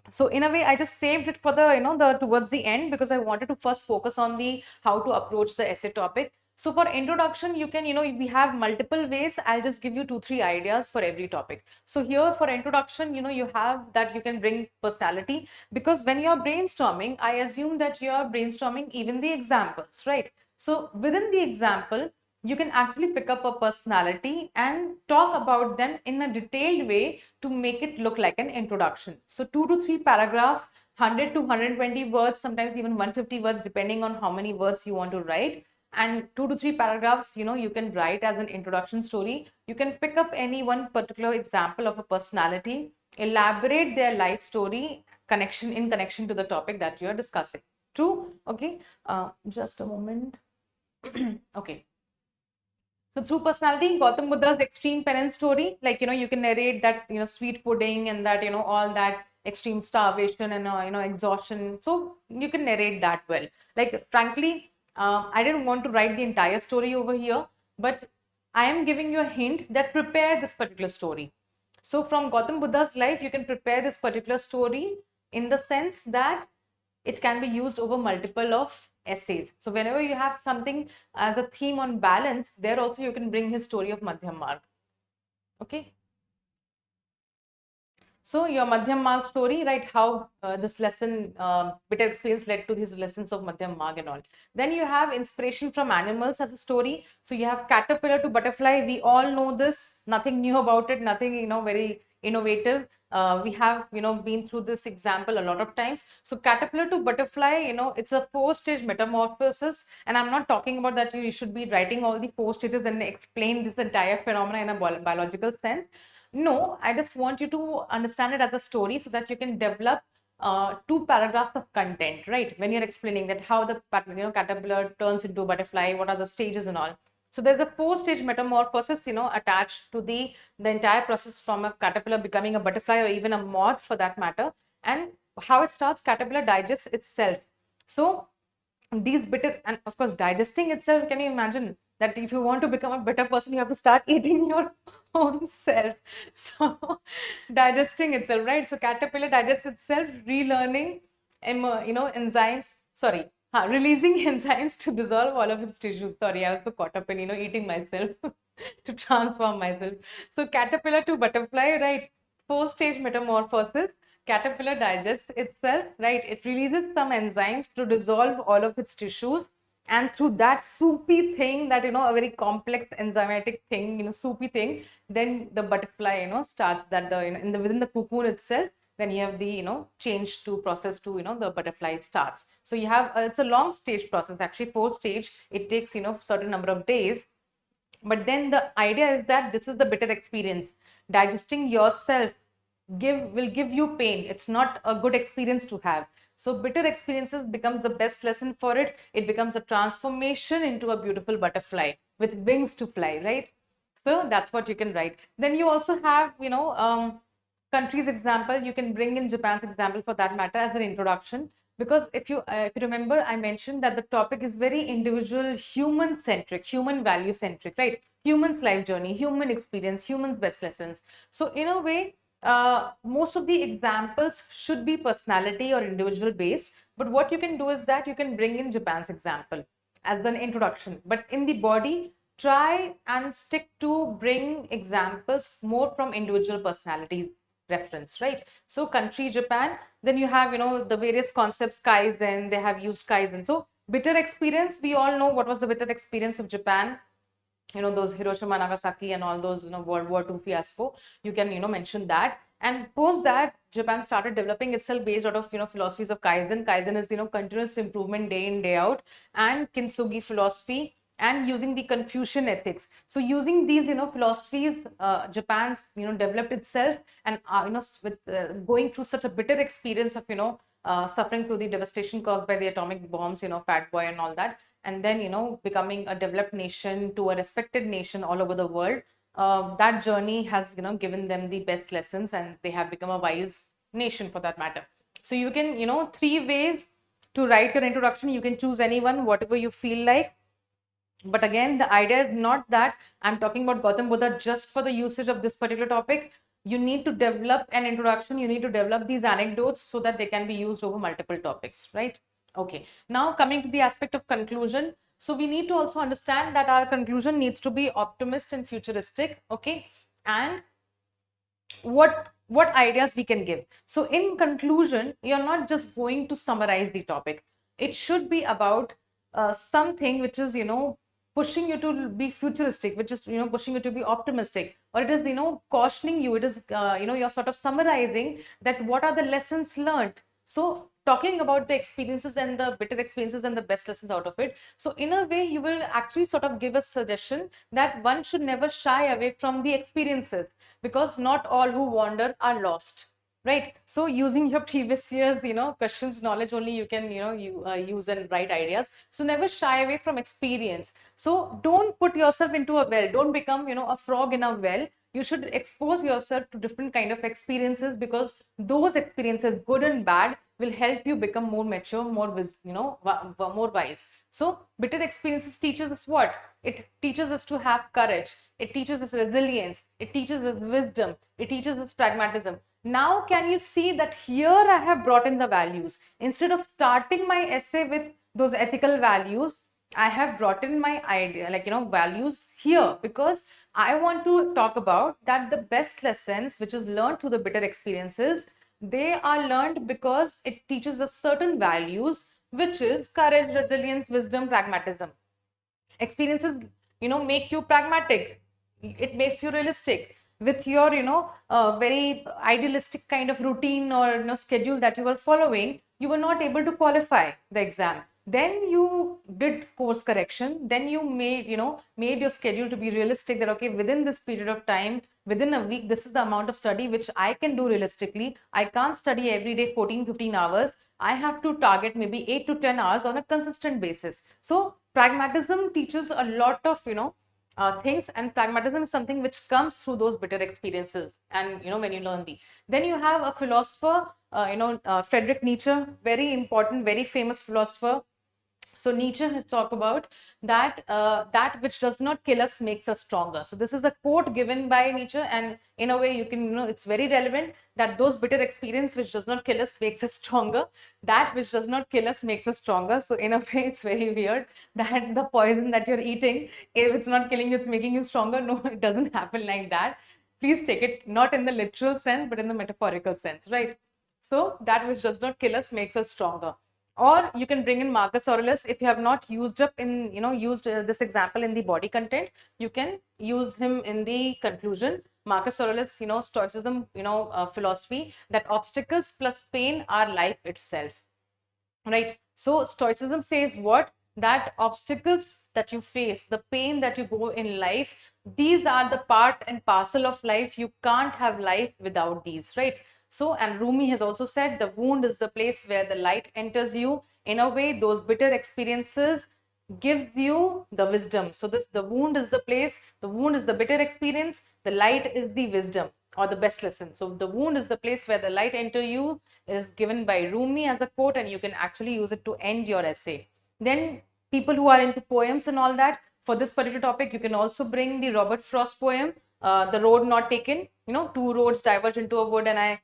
So in a way, I just saved it for the the towards the end, because I wanted to first focus on the how to approach the essay topic. So for introduction, you can we have multiple ways. I'll just give you 2-3 ideas for every topic. So here for introduction, you have that you can bring personality, because when you're brainstorming, I assume that you're brainstorming even the examples, right? So within the example, you can actually pick up a personality and talk about them in a detailed way to make it look like an introduction. So 2 to 3 paragraphs, 100 to 120 words, sometimes even 150 words, depending on how many words you want to write. And 2 to 3 paragraphs, you can write as an introduction story. You can pick up any one particular example of a personality, elaborate their life story in connection to the topic that you are discussing. True? Okay. Just a moment. Okay. So through personality, Gautam Buddha's extreme penance story, like, you can narrate that, sweet pudding and that, all that extreme starvation and, exhaustion. So you can narrate that well. Like, frankly, I didn't want to write the entire story over here, but I am giving you a hint that prepare this particular story. So from Gautam Buddha's life, you can prepare this particular story in the sense that it can be used over multiple of essays. So whenever you have something as a theme on balance, there also you can bring his story of Madhyam Marg. Okay. So your Madhyam Marg story, right? How this lesson, bitter experience led to these lessons of Madhyam Marg and all. Then you have inspiration from animals as a story. So you have caterpillar to butterfly. We all know this. Nothing new about it. Nothing very innovative. We have been through this example a lot of times. So caterpillar to butterfly, it's a 4-stage metamorphosis, and I'm not talking about that you should be writing all the 4 stages and explain this entire phenomena in a biological sense. No, I just want you to understand it as a story so that you can develop 2 paragraphs of content, right? When you're explaining that how the caterpillar turns into a butterfly, what are the stages and all. So there's a 4-stage metamorphosis, attached to the entire process from a caterpillar becoming a butterfly, or even a moth for that matter. And how it starts, caterpillar digests itself. So these bitter, and of course digesting itself, can you imagine that if you want to become a better person, you have to start eating your own self. So digesting itself, right? So caterpillar digests itself, relearning enzymes, releasing enzymes to dissolve all of its tissues. Sorry, I was so caught up in eating myself to transform myself. So caterpillar to butterfly, right? 4-stage metamorphosis. Caterpillar digests itself, right? It releases some enzymes to dissolve all of its tissues, and through that soupy thing, that a very complex enzymatic thing, soupy thing, then the butterfly starts that the within the cocoon itself. Then you have the change to process to the butterfly starts. So you have it's a long stage process, actually 4 stage. It takes certain number of days. But then the idea is that this is the bitter experience. Digesting yourself will give you pain. It's not a good experience to have. So bitter experiences becomes the best lesson for it. It becomes a transformation into a beautiful butterfly with wings to fly, right? So that's what you can write. Then you also have, countries example. You can bring in Japan's example for that matter as an introduction, because if you remember, I mentioned that the topic is very individual, human centric, human value centric, right? Humans life journey, human experience, humans best lessons. So in a way, most of the examples should be personality or individual based. But what you can do is that you can bring in Japan's example as an introduction. But in the body, try and stick to bring examples more from individual personalities reference, right? So country Japan, then you have, the various concepts, Kaizen, they have used Kaizen. So bitter experience, we all know what was the bitter experience of Japan, those Hiroshima, Nagasaki, and all those, World War II fiasco. You can, mention that. And post that, Japan started developing itself based out of, philosophies of Kaizen. Kaizen is, continuous improvement day in, day out, and Kintsugi philosophy, and using the Confucian ethics. So using these, philosophies, Japan's, developed itself, and, with going through such a bitter experience of, suffering through the devastation caused by the atomic bombs, Fat Boy and all that, and then, becoming a developed nation to a respected nation all over the world. That journey has, given them the best lessons, and they have become a wise nation for that matter. So you can, 3 ways to write your introduction. You can choose anyone, whatever you feel like. But again, the idea is not that I'm talking about Gautam Buddha just for the usage of this particular topic. You need to develop an introduction. You need to develop these anecdotes so that they can be used over multiple topics, right? Okay. Now coming to the aspect of conclusion. So we need to also understand that our conclusion needs to be optimist and futuristic. Okay. And what ideas we can give. So in conclusion, you're not just going to summarize the topic. It should be about something which is, pushing you to be futuristic, which is, pushing you to be optimistic, or it is, cautioning you. It is, you're sort of summarizing that what are the lessons learned. So talking about the experiences and the bitter experiences and the best lessons out of it. So in a way, you will actually sort of give a suggestion that one should never shy away from the experiences, because not all who wander are lost, right? So using your previous years, questions knowledge only, you can, use and write ideas. So never shy away from experience. So don't put yourself into a well. Don't become, a frog in a well. You should expose yourself to different kind of experiences, because those experiences, good and bad, will help you become more mature, more more wise. So bitter experiences teaches us what? It teaches us to have courage. It teaches us resilience. It teaches us wisdom. It teaches us pragmatism. Now, can you see that here I have brought in the values? Instead of starting my essay with those ethical values, I have brought in my idea, values here, because I want to talk about that the best lessons, which is learned through the bitter experiences, they are learned because it teaches us certain values, which is courage, resilience, wisdom, pragmatism. Experiences, make you pragmatic. It makes you realistic. With your, very idealistic kind of routine or schedule that you were following, you were not able to qualify the exam. Then you did course correction. Then you made your schedule to be realistic, that okay, within this period of time, within a week, this is the amount of study which I can do realistically. I can't study every day 14-15 hours. I have to target maybe 8 to 10 hours on a consistent basis. So pragmatism teaches a lot of things, and pragmatism is something which comes through those bitter experiences. And when you learn then you have a philosopher, Friedrich Nietzsche, very important, very famous philosopher. So Nietzsche has talked about that that which does not kill us makes us stronger. So this is a quote given by Nietzsche, and in a way you can, it's very relevant, that those bitter experience which does not kill us makes us stronger. That which does not kill us makes us stronger. So in a way, it's very weird that the poison that you're eating, if it's not killing you, it's making you stronger. No, it doesn't happen like that. Please take it not in the literal sense, but in the metaphorical sense, right? So that which does not kill us makes us stronger. Or you can bring in Marcus Aurelius. If you have not used this example in the body content, you can use him in the conclusion. Marcus Aurelius, Stoicism, philosophy, that obstacles plus pain are life itself, right? So Stoicism says what? That obstacles that you face, the pain that you go in life, these are the part and parcel of life. You can't have life without these, right? So, and Rumi has also said the wound is the place where the light enters you. In a way, those bitter experiences gives you the wisdom. So the wound is the place, the wound is the bitter experience, the light is the wisdom or the best lesson. So the wound is the place where the light enter you is given by Rumi as a quote, and you can actually use it to end your essay. Then people who are into poems and all that, for this particular topic, you can also bring the Robert Frost poem, The Road Not Taken. two roads diverged into a wood and I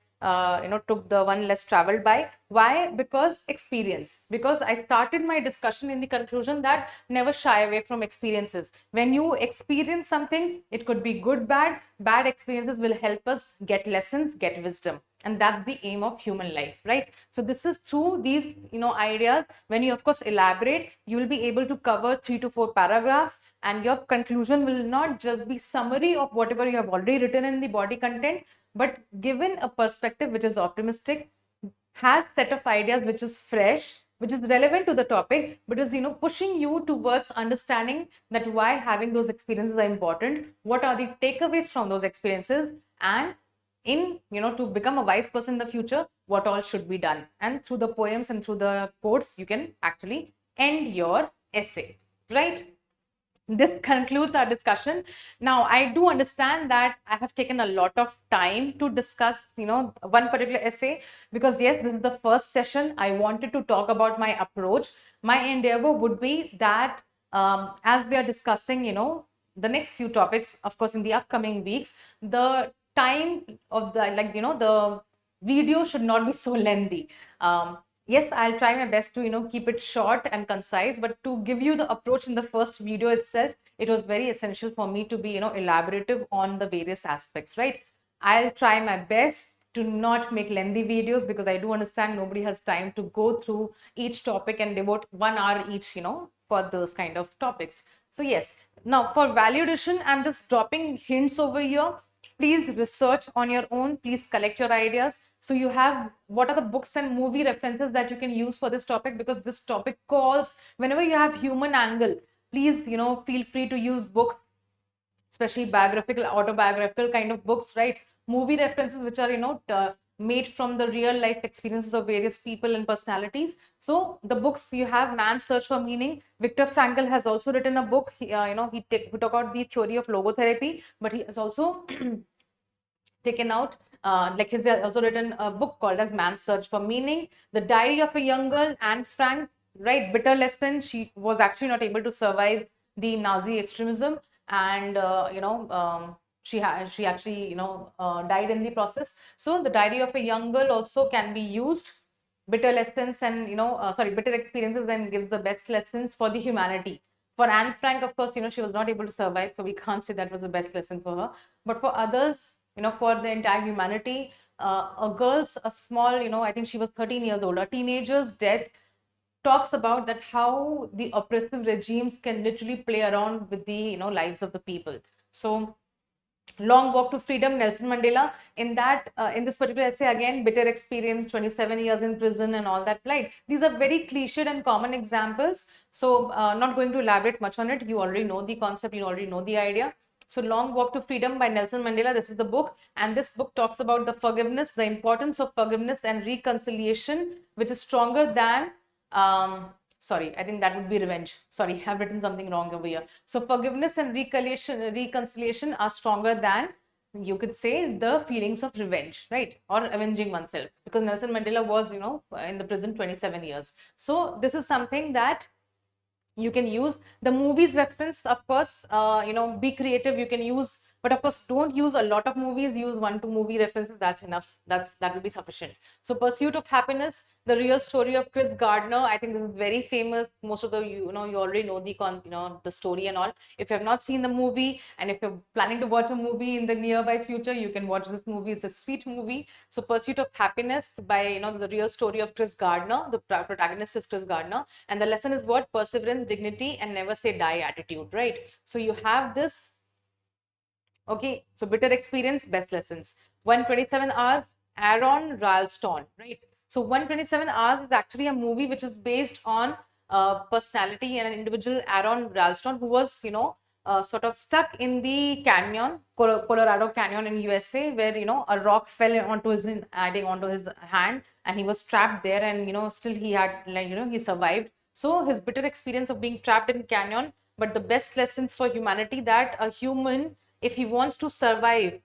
took the one less traveled by. Why? Because experience. Because I started my discussion in the conclusion that never shy away from experiences. When you experience something, it could be good, bad. Bad experiences will help us get lessons, get wisdom. And that's the aim of human life, right? So this is through these, ideas. When you, of course, elaborate, you will be able to cover 3 to 4 paragraphs, and your conclusion will not just be summary of whatever you have already written in the body content, but given a perspective which is optimistic, has set of ideas which is fresh, which is relevant to the topic, but is pushing you towards understanding that why having those experiences are important, what are the takeaways from those experiences, and in to become a wise person in the future, what all should be done. And through the poems and through the quotes, you can actually end your essay, right? This concludes our discussion. Now, I do understand that I have taken a lot of time to discuss, one particular essay, because yes, this is the first session. I wanted to talk about my approach. My endeavor would be that as we are discussing, the next few topics, of course, in the upcoming weeks, the time of the video should not be so lengthy. Yes, I'll try my best to keep it short and concise, but to give you the approach in the first video itself, it was very essential for me to be elaborative on the various aspects, right? I'll try my best to not make lengthy videos, because I do understand nobody has time to go through each topic and devote 1 hour each, for those kind of topics. So yes, now for value addition, I'm just dropping hints over here. Please research on your own. Please collect your ideas. So you have, what are the books and movie references that you can use for this topic, because this topic calls, whenever you have human angle, please, feel free to use books, especially biographical, autobiographical kind of books, right? Movie references which are, made from the real life experiences of various people and personalities. So the books you have, Man's Search for Meaning. Viktor Frankl has also written a book. He took out the theory of logotherapy, but he has also taken out, he's also written a book called as Man's Search for Meaning. The Diary of a Young Girl, Anne Frank, right? Bitter lesson. She was actually not able to survive the Nazi extremism, and she actually died in the process. So the Diary of a Young Girl also can be used. Bitter lessons and bitter experiences then gives the best lessons for the humanity. For Anne Frank, of course, she was not able to survive, so we can't say that was the best lesson for her. But for others, for the entire humanity, a small, I think she was 13 years old, a teenager's death talks about that how the oppressive regimes can literally play around with the, lives of the people. So Long Walk to Freedom, Nelson Mandela. In that, in this particular essay, again, bitter experience, 27 years in prison and all that, right? These are very cliched and common examples. So not going to elaborate much on it. You already know the concept, you already know the idea. So Long Walk to Freedom by Nelson Mandela, this is the book. And this book talks about the forgiveness, the importance of forgiveness and reconciliation, which is stronger than sorry, I think that would be revenge. Sorry, I've written something wrong over here. So forgiveness and reconciliation are stronger than, you could say, the feelings of revenge, right? Or avenging oneself, because Nelson Mandela was, in the prison 27 years. So this is something that you can use. The movies reference, of course, be creative. You can use, but of course, don't use a lot of movies. Use 1-2 movie references. That's enough. That will be sufficient. So Pursuit of Happiness, the real story of Chris Gardner. I think this is very famous. Most of the, you already know the story and all. If you have not seen the movie, and if you're planning to watch a movie in the nearby future, you can watch this movie. It's a sweet movie. So Pursuit of Happiness by, the real story of Chris Gardner. The protagonist is Chris Gardner. And the lesson is what? Perseverance, dignity, and never say die attitude, right? So you have this. Okay, so bitter experience, best lessons. 127 Hours, Aaron Ralston, right? So 127 Hours is actually a movie which is based on personality and an individual, Aaron Ralston, who was, sort of stuck in the canyon, Colorado Canyon in USA, where, a rock fell onto his hand, and he was trapped there, and, still he had, he survived. So his bitter experience of being trapped in canyon, but the best lessons for humanity, that a human, if he wants to survive,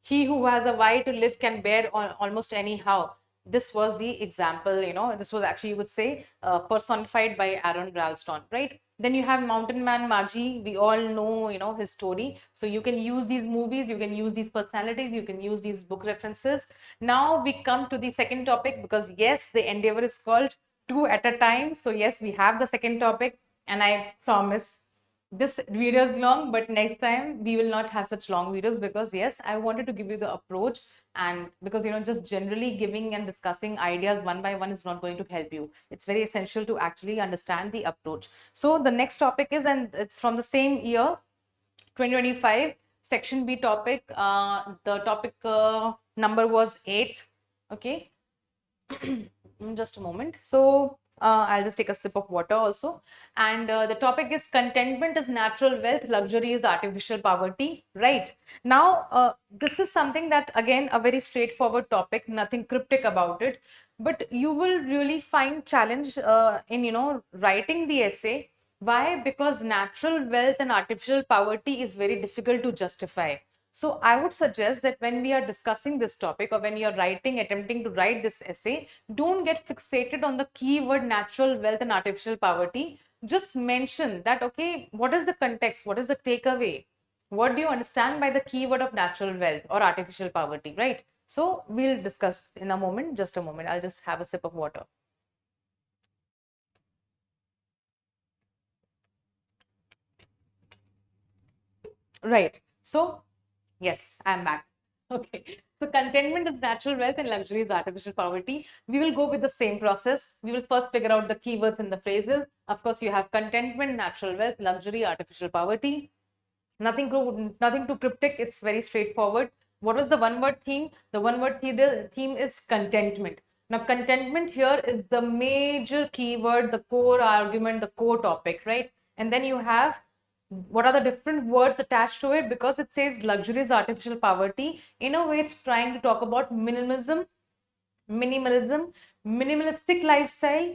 he who has a why to live can bear almost anyhow. This was the example, this was actually, you would say, personified by Aaron Ralston, right? Then you have Mountain Man Maji. We all know, you know, his story. So you can use these movies, you can use these personalities, you can use these book references. Now we come to the second topic, because yes, the endeavor is called two at a time. So yes, we have the second topic, and I promise this video is long, but next time we will not have such long videos, because yes, I wanted to give you the approach. And because, you know, just generally giving and discussing ideas one by one is not going to help you. It's very essential to actually understand the approach. So the next topic is, and it's from the same year, 2025, section B topic. The topic number was 8. Okay. Just a moment. So I'll just take a sip of water also. And the topic is contentment is natural wealth, luxury is artificial poverty. Right. Now, this is something that, again, a very straightforward topic, nothing cryptic about it. But you will really find challenge in, you know, writing the essay. Why? Because natural wealth and artificial poverty is very difficult to justify. So I would suggest that when we are discussing this topic, or when you're writing, attempting to write this essay, don't get fixated on the keyword natural wealth and artificial poverty. Just mention that, okay, what is the context? What is the takeaway? What do you understand by the keyword of natural wealth or artificial poverty, right? So we'll discuss in a moment, just a moment. I'll just have a sip of water. Right. So yes, I'm back. Okay. So contentment is natural wealth and luxury is artificial poverty. We will go with the same process. We will first figure out the keywords and the phrases. Of course, you have contentment, natural wealth, luxury, artificial poverty. Nothing too cryptic. It's very straightforward. What was the one word theme? The one word theme is contentment. Now, contentment here is the major keyword, the core argument, the core topic, right? And then you have what are the different words attached to it, because it says luxury is artificial poverty. In a way, it's trying to talk about minimalism, minimalistic lifestyle,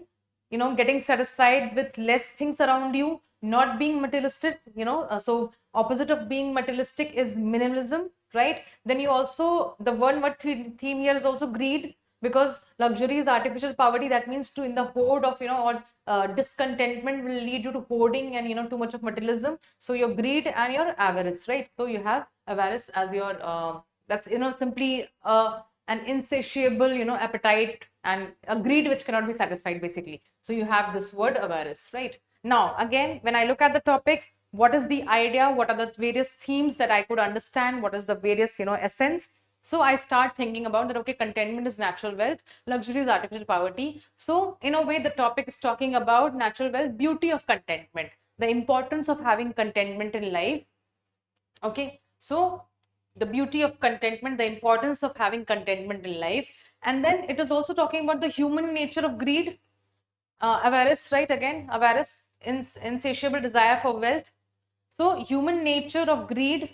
you know, getting satisfied with less things around you, not being materialistic, you know. So opposite of being materialistic is minimalism, right? Then you also, the one word theme here is also greed, because luxury is artificial poverty. That means to in the hoard of, you know, or discontentment will lead you to hoarding and, you know, too much of materialism. So your greed and your avarice, right? So you have avarice as your that's, you know, simply an insatiable, you know, appetite and a greed which cannot be satisfied, basically. So you have this word avarice, right? Now again, when I look at the topic, what is the idea, what are the various themes that I could understand, what is the various, you know, essence. So I start thinking about that, okay, contentment is natural wealth, luxury is artificial poverty. So in a way, the topic is talking about natural wealth, beauty of contentment, the importance of having contentment in life. Okay, so the beauty of contentment, the importance of having contentment in life. And then it is also talking about the human nature of greed, avarice, right? Again, avarice, insatiable desire for wealth. So human nature of greed.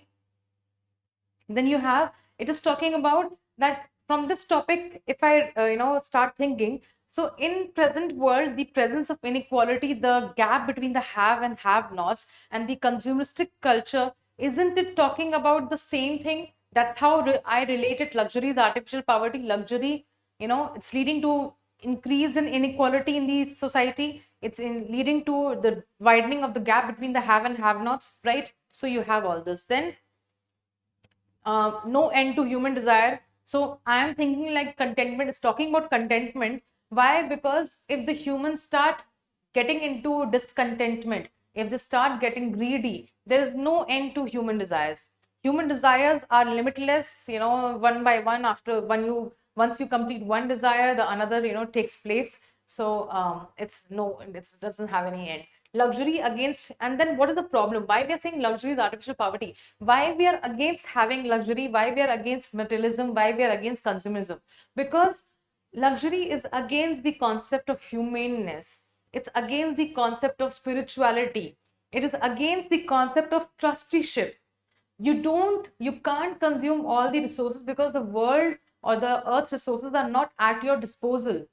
Then you have, it is talking about that from this topic, if I you know, start thinking, so in present world, the presence of inequality, the gap between the have and have nots, and the consumeristic culture, isn't it talking about the same thing? That's how I related luxury is artificial poverty. Luxury, you know, it's leading to increase in inequality in the society. It's in leading to the widening of the gap between the have and have nots, right? So you have all this. Then no end to human desire. So I am thinking like contentment is talking about contentment. Why? Because if the humans start getting into discontentment, if they start getting greedy, there is no end to human desires. Human desires are limitless, you know, one by one. After once you complete one desire, the another, you know, takes place. So it doesn't have any end. Luxury against, and then what is the problem? Why we are saying luxury is artificial poverty? Why we are against having luxury? Why we are against materialism? Why we are against consumerism? Because luxury is against the concept of humaneness. It's against the concept of spirituality. It is against the concept of trusteeship. You can't consume all the resources, because the world or the earth resources are not at your disposal.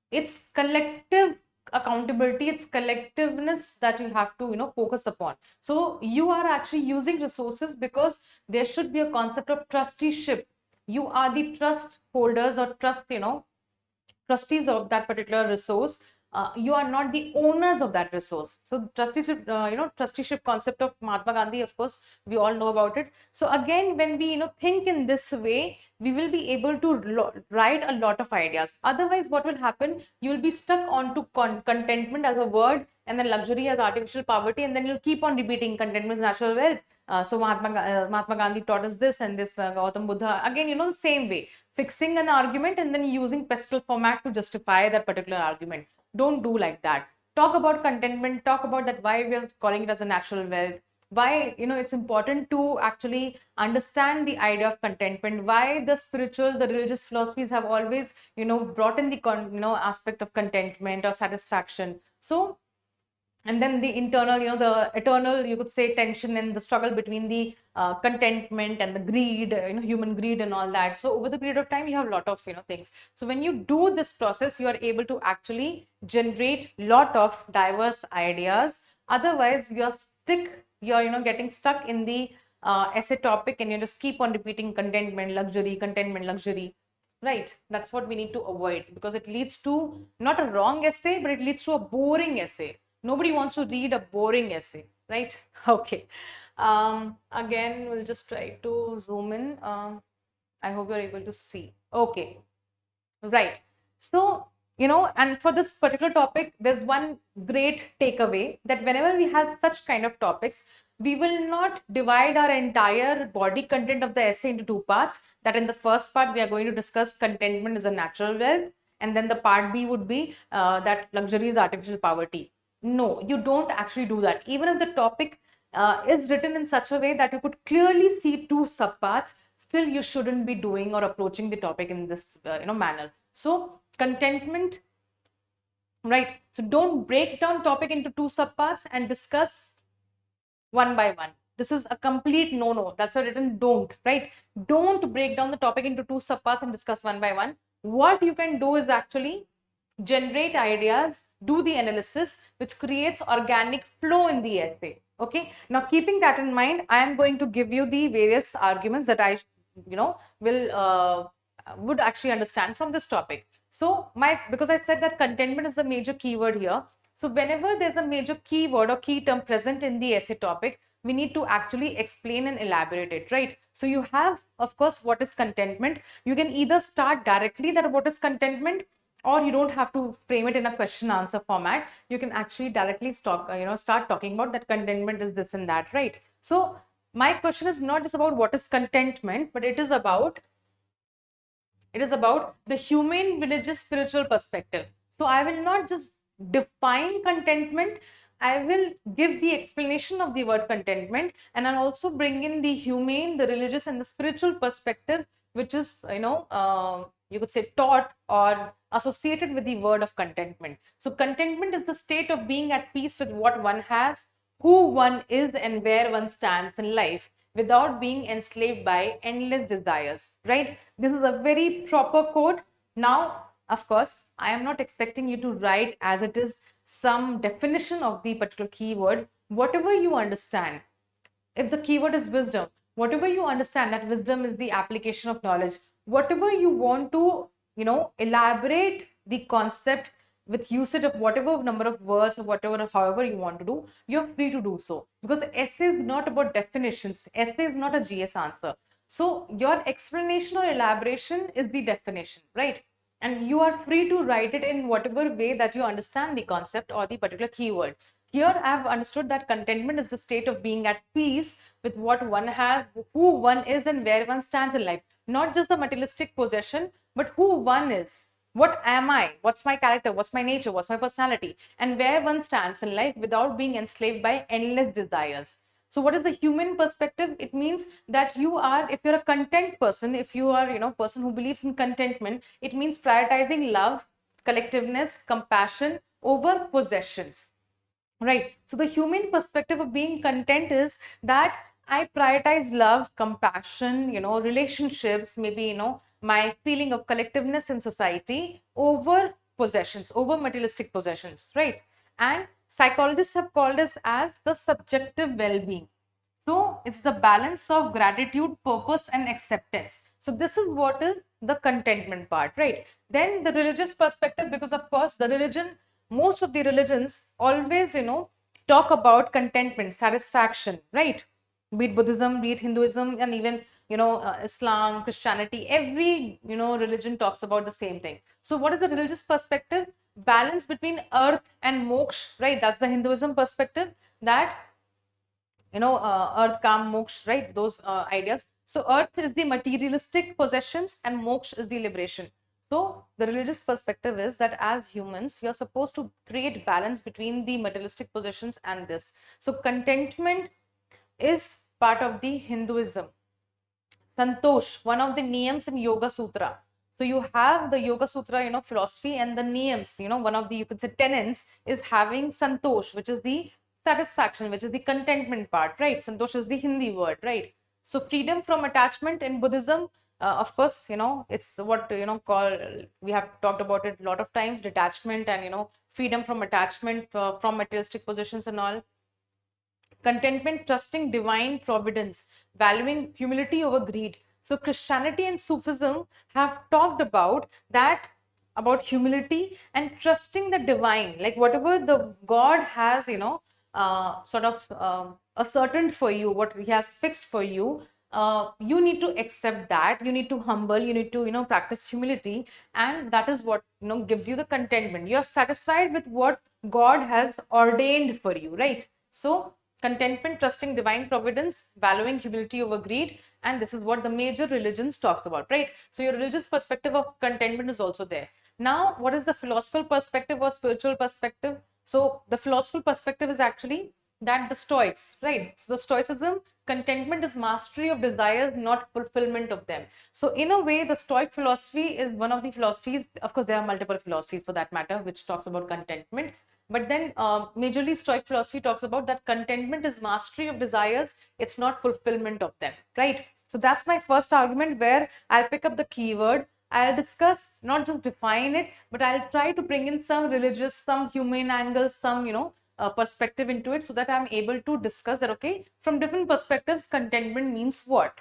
It's collective accountability, it's collectiveness that you have to, you know, focus upon. So you are actually using resources because there should be a concept of trusteeship. You are the trust holders or trust, you know, trustees of that particular resource. you are not the owners of that resource. So trusteeship, trusteeship concept of Mahatma Gandhi, of course, we all know about it. So again, when we, think in this way, we will be able to write a lot of ideas. Otherwise, what will happen? You will be stuck onto contentment as a word, and then luxury as artificial poverty, and then you'll keep on repeating contentment is natural wealth. So Mahatma Gandhi taught us this, and this Gautam Buddha. Again, the same way, fixing an argument and then using pestle format to justify that particular argument. Don't do like that. Talk about contentment, talk about that why we are calling it as a natural wealth, why it's important to actually understand the idea of contentment, why the spiritual, the religious philosophies have always brought in the aspect of contentment or satisfaction. So, and then the internal, the eternal, you could say, tension and the struggle between the contentment and the greed, human greed and all that. So over the period of time, you have a lot of things. So when you do this process, you are able to actually generate lot of diverse ideas. Otherwise, you're getting stuck in the essay topic, and you just keep on repeating contentment, luxury. Right, that's what we need to avoid, because it leads to not a wrong essay, but it leads to a boring essay. Nobody wants to read a boring essay, right? Okay. Again, we'll just try to zoom in. I hope you're able to see. Okay. Right. So, and for this particular topic, there's one great takeaway, that whenever we have such kind of topics, we will not divide our entire body content of the essay into two parts. That in the first part, we are going to discuss contentment is a natural wealth. And then the part B would be that luxury is artificial poverty. No, you don't actually do that. Even if the topic is written in such a way that you could clearly see two subparts, still you shouldn't be doing or approaching the topic in this manner. So contentment, right? So don't break down topic into two subparts and discuss one by one. This is a complete no-no. That's a written don't, right? Don't break down the topic into two subparts and discuss one by one. What you can do is actually generate ideas, do the analysis, which creates organic flow in the essay. Okay. Now, keeping that in mind, I am going to give you the various arguments that I, would actually understand from this topic. So, because I said that contentment is a major keyword here. So, whenever there's a major keyword or key term present in the essay topic, we need to actually explain and elaborate it, right? So, you have, of course, what is contentment. You can either start directly that what is contentment, or you don't have to frame it in a question answer format. You can actually directly start talking about that contentment is this and that, right? So my question is not just about what is contentment, but it is about the humane, religious, spiritual perspective. So I will not just define contentment, I will give the explanation of the word contentment, and I'll also bring in the humane, the religious, and the spiritual perspective, which is, you could say, taught or associated with the word of contentment. So contentment is the state of being at peace with what one has, who one is, and where one stands in life, without being enslaved by endless desires, right? This is a very proper quote. Now, of course, I am not expecting you to write as it is some definition of the particular keyword. Whatever you understand, if the keyword is wisdom, whatever you understand, that wisdom is the application of knowledge, whatever you want to, elaborate the concept with usage of whatever number of words or whatever, however you want to do, you're free to do so. Because essay is not about definitions. Essay is not a GS answer. So your explanation or elaboration is the definition, right? And you are free to write it in whatever way that you understand the concept or the particular keyword. Here I have understood that contentment is the state of being at peace with what one has, who one is, and where one stands in life. Not just the materialistic possession, but who one is. What am I? What's my character? What's my nature? What's my personality? And where one stands in life without being enslaved by endless desires. So what is the human perspective? It means that you are, if you're a content person, if you are, person who believes in contentment, it means prioritizing love, collectiveness, compassion over possessions. Right. So the human perspective of being content is that I prioritize love, compassion, relationships, maybe, my feeling of collectiveness in society over possessions, over materialistic possessions, right? And psychologists have called this as the subjective well-being. So it's the balance of gratitude, purpose, and acceptance. So this is what is the contentment part, right? Then the religious perspective, because of course the religion most of the religions always, talk about contentment, satisfaction, right? Be it Buddhism, be it Hinduism, and even, Islam, Christianity, every, religion talks about the same thing. So what is the religious perspective? Balance between earth and moksha, right? That's the Hinduism perspective, that earth, kam, moksha, right? Those ideas. So earth is the materialistic possessions and moksha is the liberation. So the religious perspective is that as humans, you're supposed to create balance between the materialistic possessions and this. So contentment is part of the Hinduism. Santosh, one of the niyams in Yoga Sutra. So you have the Yoga Sutra, philosophy, and the niyams, one of the, you could say, tenets is having santosh, which is the satisfaction, which is the contentment part, right? Santosh is the Hindi word, right? So freedom from attachment in Buddhism, of course, it's what, call, we have talked about it a lot of times, detachment and, freedom from attachment from materialistic positions and all. Contentment, trusting divine providence, valuing humility over greed. So Christianity and Sufism have talked about that, about humility and trusting the divine, like whatever the God has, sort of ascertained for you, what he has fixed for you, you need to accept that, you need to humble, you need to, practice humility, and that is what, gives you the contentment. You're satisfied with what God has ordained for you, right? So contentment, trusting divine providence, valuing humility over greed, and this is what the major religions talks about, right? So your religious perspective of contentment is also there. Now what is the philosophical perspective or spiritual perspective? So the philosophical perspective is actually that the Stoics, right? So the Stoicism, contentment is mastery of desires, not fulfillment of them. So in a way, the Stoic philosophy is one of the philosophies. Of course, there are multiple philosophies for that matter, which talks about contentment. But then majorly Stoic philosophy talks about that contentment is mastery of desires, it's not fulfillment of them, right? So that's my first argument, where I'll pick up the keyword, I'll discuss, not just define it, but I'll try to bring in some religious, some human angles, some, perspective into it, so that I'm able to discuss that, okay, from different perspectives, contentment means what,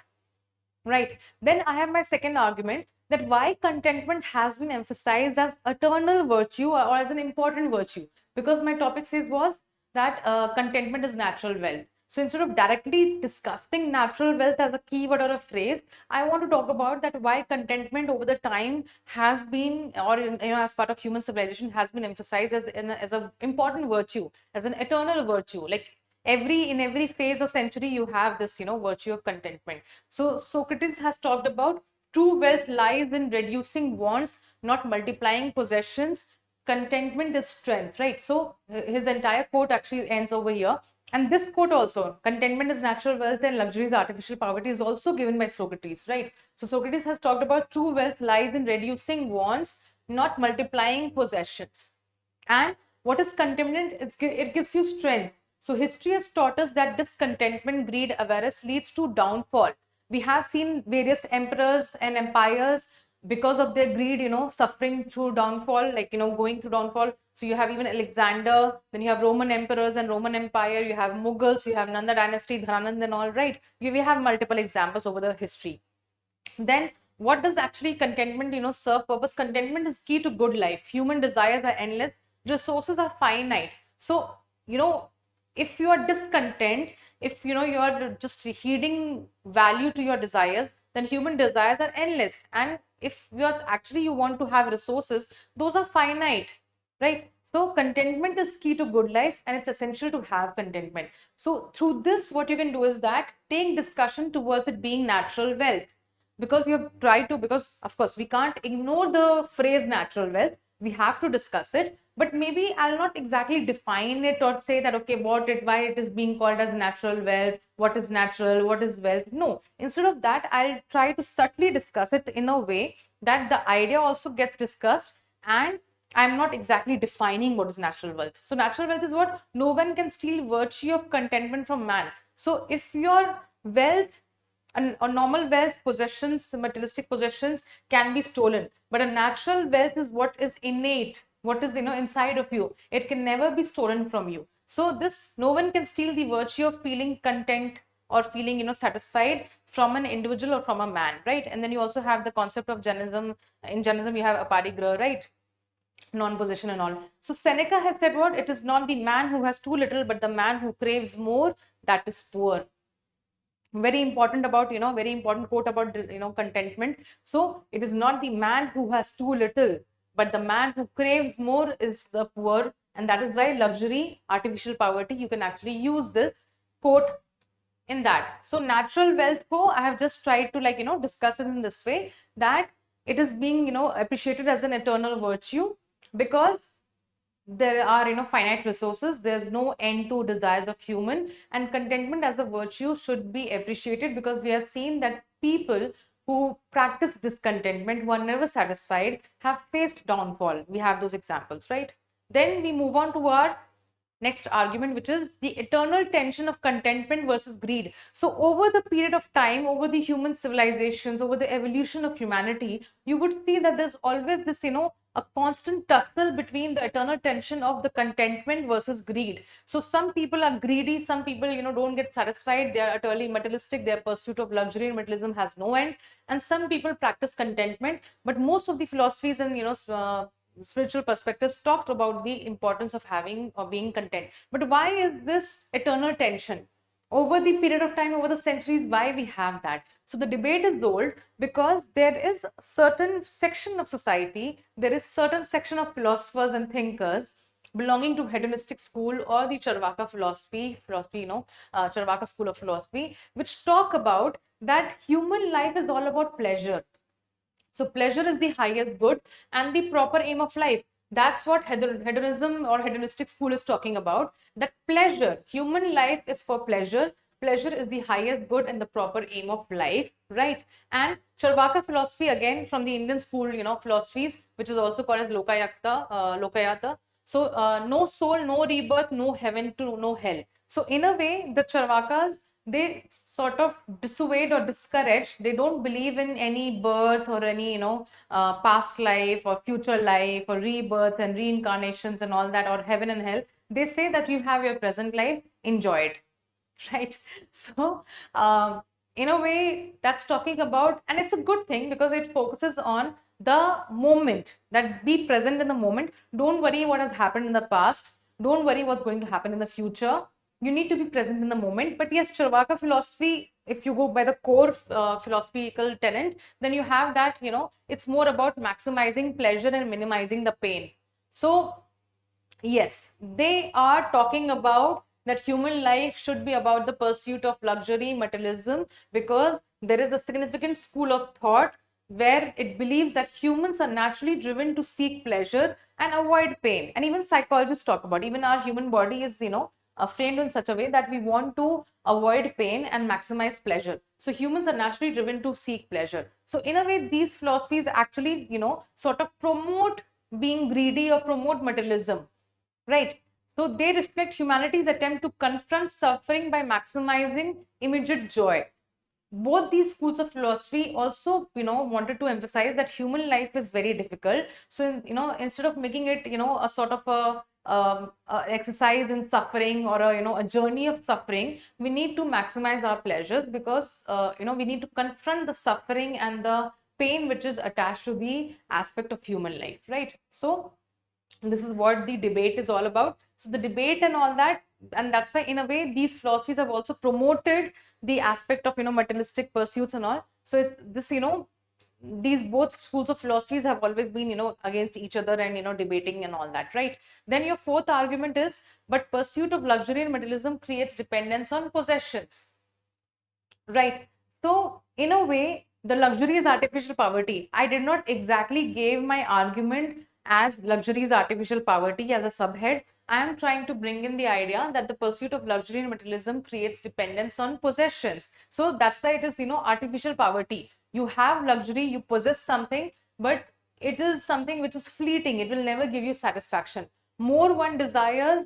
right? Then I have my second argument, that why contentment has been emphasized as eternal virtue or as an important virtue, because my topic says was that contentment is natural wealth. So instead of directly discussing natural wealth as a keyword or a phrase, I want to talk about that why contentment over the time has been, or as part of human civilization, has been emphasized as an important virtue, as an eternal virtue. Like in every phase or century, you have this, virtue of contentment. So Socrates has talked about true wealth lies in reducing wants, not multiplying possessions. Contentment is strength, right? So his entire quote actually ends over here. And this quote also, contentment is natural wealth and luxury is artificial poverty, is also given by Socrates, right? So Socrates has talked about true wealth lies in reducing wants, not multiplying possessions. And what is contentment? It gives you strength. So history has taught us that discontentment, greed, avarice leads to downfall. We have seen various emperors and empires, because of their greed, suffering through downfall, like, going through downfall. So you have even Alexander, then you have Roman emperors and Roman Empire, you have Mughals, you have Nanda dynasty, Dhananand and all, right? We have multiple examples over the history. Then what does actually contentment, serve purpose? Contentment is key to good life. Human desires are endless, resources are finite. So, if you are discontent, if you are just heeding value to your desires, then human desires are endless. And if you want to have resources, those are finite, right? So contentment is key to good life, and it's essential to have contentment. So through this, what you can do is that take discussion towards it being natural wealth, because you have tried to, because of course we can't ignore the phrase natural wealth, we have to discuss it. But maybe I'll not exactly define it or say that, okay, why it is being called as natural wealth, what is natural, what is wealth. No, instead of that, I'll try to subtly discuss it in a way that the idea also gets discussed, and I'm not exactly defining what is natural wealth. So natural wealth is what? No one can steal virtue of contentment from man. So if your wealth, a normal wealth, possessions, materialistic possessions can be stolen, but a natural wealth is what is innate, what is inside of you. It can never be stolen from you. So this, no one can steal the virtue of feeling content or feeling satisfied from an individual or from a man, right? And then you also have the concept of Jainism. In Jainism you have aparigraha, right? non-possession and all. So Seneca has said what? It is not the man who has too little, but the man who craves more, that is poor. Very important about, very important quote about, contentment. So it is not the man who has too little, but the man who craves more is the poor. And that is why luxury, artificial poverty, you can actually use this quote in that. So natural wealth co, I have just tried to discuss it in this way, that it is being appreciated as an eternal virtue, because there are finite resources, there's no end to desires of human, and contentment as a virtue should be appreciated, because we have seen that people who practice discontentment, who are never satisfied, have faced downfall. We have those examples, right? Then we move on to our next argument, which is the eternal tension of contentment versus greed. So over the period of time, over the human civilizations, over the evolution of humanity, you would see that there's always this a constant tussle between the eternal tension of the contentment versus greed. So some people are greedy, some people don't get satisfied, they are utterly materialistic, their pursuit of luxury and materialism has no end, and some people practice contentment. But most of the philosophies and spiritual perspectives talked about the importance of having or being content. But why is this eternal tension? Over the period of time, over the centuries, why we have that? So the debate is old, because there is a certain section of society, there is certain section of philosophers and thinkers belonging to hedonistic school or the Charvaka philosophy, Charvaka school of philosophy, which talk about that human life is all about pleasure. So pleasure is the highest good and the proper aim of life. That's what hedonism or hedonistic school is talking about. That pleasure, human life is for pleasure. Pleasure is the highest good and the proper aim of life, right? And Charvaka philosophy, again from the Indian school, philosophies, which is also called as Lokayata. So no soul, no rebirth, no heaven to no hell. So in a way, the Charvakas, they sort of dissuade or discourage. They don't believe in any birth or any past life or future life or rebirths and reincarnations and all that, or heaven and hell. They say that you have your present life, enjoy it, right? So in a way, that's talking about, and it's a good thing because it focuses on the moment, that be present in the moment. Don't worry what has happened in the past, don't worry what's going to happen in the future. You need to be present in the moment. But yes, Charvaka philosophy, if you go by the core philosophical tenet, then you have that, it's more about maximizing pleasure and minimizing the pain. So yes, they are talking about that human life should be about the pursuit of luxury, materialism, because there is a significant school of thought where it believes that humans are naturally driven to seek pleasure and avoid pain. And even psychologists talk about, even our human body is, framed in such a way that we want to avoid pain and maximize pleasure. So humans are naturally driven to seek pleasure. So in a way, these philosophies actually, sort of promote being greedy or promote materialism, right? So they reflect humanity's attempt to confront suffering by maximizing immediate joy. Both these schools of philosophy also wanted to emphasize that human life is very difficult. So instead of making it a sort of a exercise in suffering or a journey of suffering, we need to maximize our pleasures, because we need to confront the suffering and the pain which is attached to the aspect of human life, right? So this is what the debate is all about. So the debate and all that, and that's why in a way these philosophies have also promoted the aspect of materialistic pursuits and all. So this these both schools of philosophies have always been against each other and debating and all that, right? Then your fourth argument is, but pursuit of luxury and materialism creates dependence on possessions, right? So in a way, the luxury is artificial poverty. I did not exactly give my argument as luxury is artificial poverty as a subhead. I am trying to bring in the idea that the pursuit of luxury and materialism creates dependence on possessions. So that's why it is artificial poverty. You have luxury, you possess something, but it is something which is fleeting. It will never give you satisfaction. More one desires,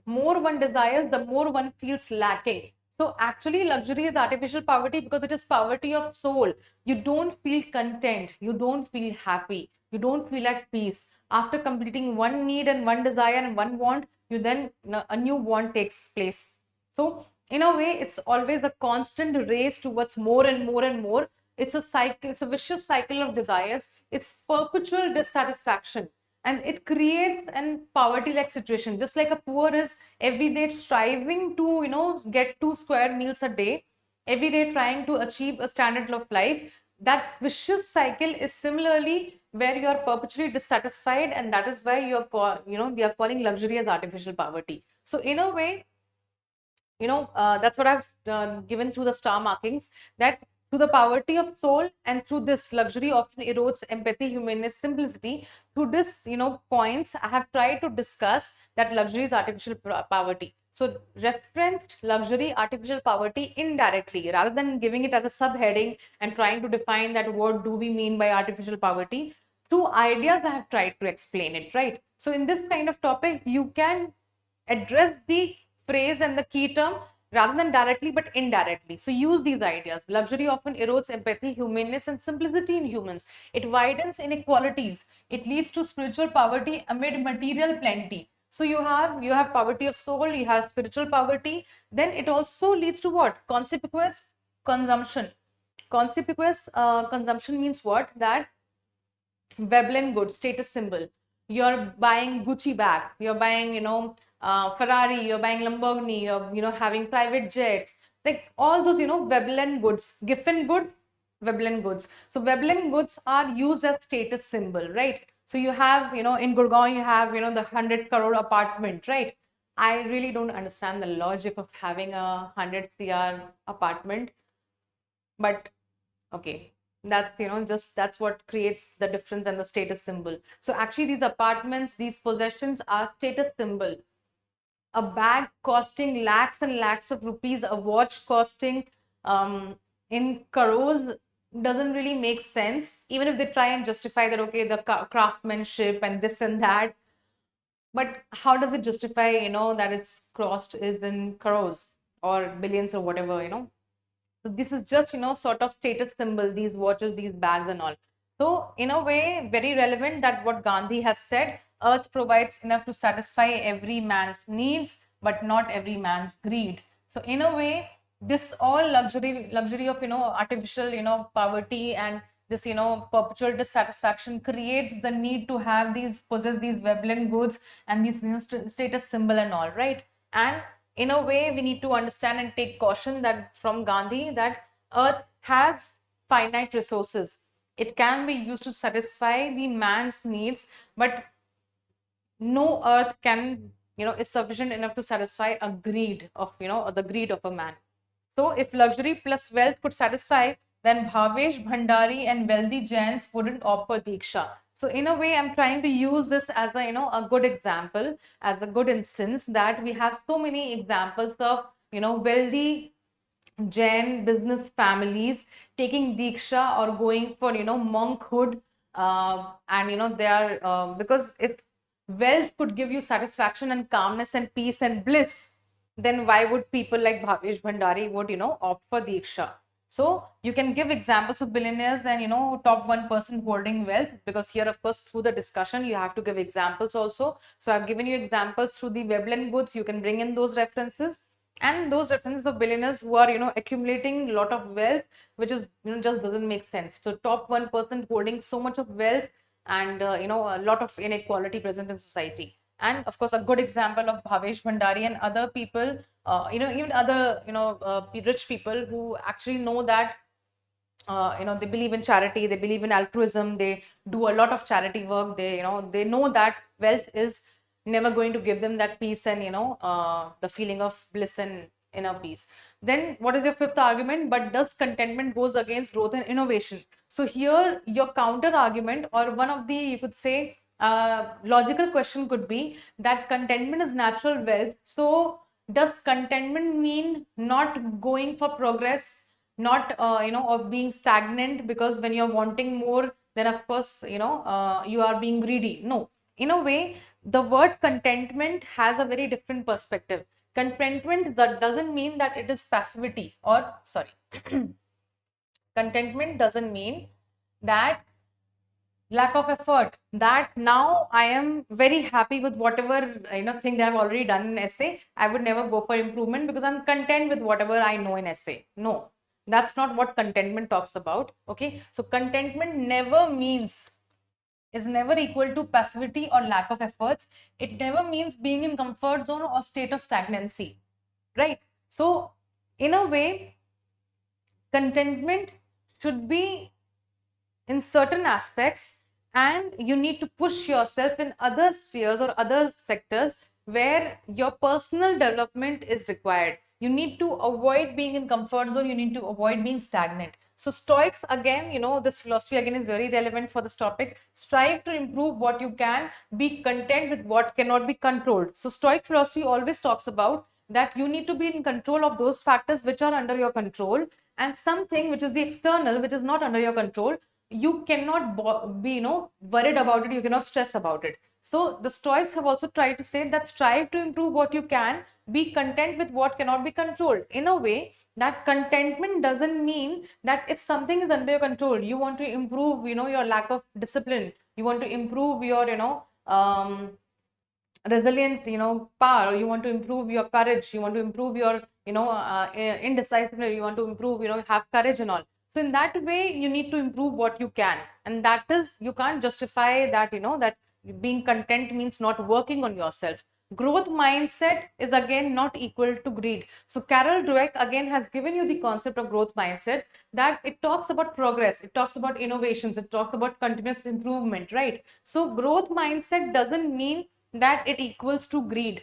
the more one feels lacking. So actually luxury is artificial poverty because it is poverty of soul. You don't feel content, you don't feel happy, you don't feel at peace. After completing one need and one desire and one want, you then a new want takes place. So in a way, it's always a constant race towards more and more and more. It's a cycle, it's a vicious cycle of desires. It's perpetual dissatisfaction. And it creates an poverty-like situation. Just like a poor is every day striving to, get 2 square meals a day, every day trying to achieve a standard of life. That vicious cycle is similarly where you are perpetually dissatisfied, and that is why we are calling luxury as artificial poverty. So in a way, that's what I've given through the star markings, that through the poverty of soul and through this luxury often erodes empathy, humaneness, simplicity. Through this, points, I have tried to discuss that luxury is artificial poverty. So referenced luxury, artificial poverty indirectly, rather than giving it as a subheading and trying to define that what do we mean by artificial poverty. Through ideas, I have tried to explain it, right? So in this kind of topic, you can address the phrase and the key term rather than directly but indirectly. So use these ideas. Luxury often erodes empathy, humaneness, and simplicity in humans. It widens inequalities. It leads to spiritual poverty amid material plenty. So you have poverty of soul, you have spiritual poverty. Then it also leads to what? Conspicuous consumption. Conspicuous consumption means what? That Veblen goods, status symbol. You're buying Gucci bags. You're buying, Ferrari. You're buying Lamborghini. You're, having private jets. Like all those, Veblen goods, Giffen goods, Veblen goods. So Veblen goods are used as status symbol, right? So you have, in Gurgaon, you have, the 100 crore apartment, right? I really don't understand the logic of having a 100 CR apartment, but okay, that's just that's what creates the difference and the status symbol. So actually these apartments, these possessions are status symbol. A bag costing lakhs and lakhs of rupees, a watch costing in crores, doesn't really make sense, even if they try and justify that, okay, the craftsmanship and this and that. But how does it justify, that its cost is in crores or billions or whatever. So this is just, sort of status symbol, these watches, these bags and all. So in a way, very relevant that what Gandhi has said, earth provides enough to satisfy every man's needs, but not every man's greed. So in a way, this all luxury of, artificial, poverty and this, perpetual dissatisfaction creates the need to have possess these Veblen goods and these, status symbol and all, right? And in a way, we need to understand and take caution that from Gandhi, that earth has finite resources. It can be used to satisfy the man's needs, but no earth can, is sufficient enough to satisfy a greed of, the greed of a man. So if luxury plus wealth could satisfy, then Bhavesh Bhandari and wealthy Jains wouldn't opt for Diksha. So in a way, I'm trying to use this as a, a good example, as a good instance, that we have so many examples of, wealthy Jain business families taking Diksha or going for, monkhood. And, they are, because if wealth could give you satisfaction and calmness and peace and bliss, then why would people like Bhavesh Bhandari would, opt for Diksha? So you can give examples of billionaires and, top 1% holding wealth, because here, of course, through the discussion, you have to give examples also. So I've given you examples through the Veblen goods. You can bring in those references, and those references of billionaires who are, accumulating a lot of wealth, which is, just doesn't make sense. So top 1% holding so much of wealth, and, a lot of inequality present in society. And of course, a good example of Bhavesh Bhandari and other people, even other, rich people who actually know that, they believe in charity, they believe in altruism, they do a lot of charity work. They know that wealth is never going to give them that peace and, the feeling of bliss and inner peace. Then what is your fifth argument? But does contentment goes against growth and innovation? So here your counter argument, or one of the, you could say, logical question could be that contentment is natural wealth. So does contentment mean not going for progress, not, or being stagnant? Because when you're wanting more, then of course, you are being greedy. No, in a way, the word contentment has a very different perspective. Contentment, that doesn't mean that it is passivity, or sorry, contentment doesn't mean that lack of effort, that now I am very happy with whatever, thing that I've already done in essay. I would never go for improvement because I'm content with whatever I know in essay. No, That's not what contentment talks about. Okay, so contentment never means, is never equal to passivity or lack of efforts. It never means being in comfort zone or state of stagnancy, right? So in a way, contentment should be in certain aspects, and you need to push yourself in other spheres or other sectors where your personal development is required. You need to avoid being in comfort zone, you need to avoid being stagnant. So stoics, again, this philosophy again is very relevant for this topic. Strive to improve what you can, be content with what cannot be controlled. So stoic philosophy always talks about that you need to be in control of those factors which are under your control, and something which is the external, which is not under your control, you cannot be worried about it, you cannot stress about it. So the stoics have also tried to say that strive to improve what you can, be content with what cannot be controlled. In a way, that contentment doesn't mean that if something is under your control, you want to improve your lack of discipline, you want to improve your resilient power, you want to improve your courage, you want to improve your indecisiveness, you want to improve have courage and all. So in that way, you need to improve what you can, and that is, you can't justify that that being content means not working on yourself. Growth mindset is again not equal to greed. So Carol Dweck again has given you the concept of growth mindset, that it talks about progress, it talks about innovations, it talks about continuous improvement, right? So growth mindset doesn't mean that it equals to greed.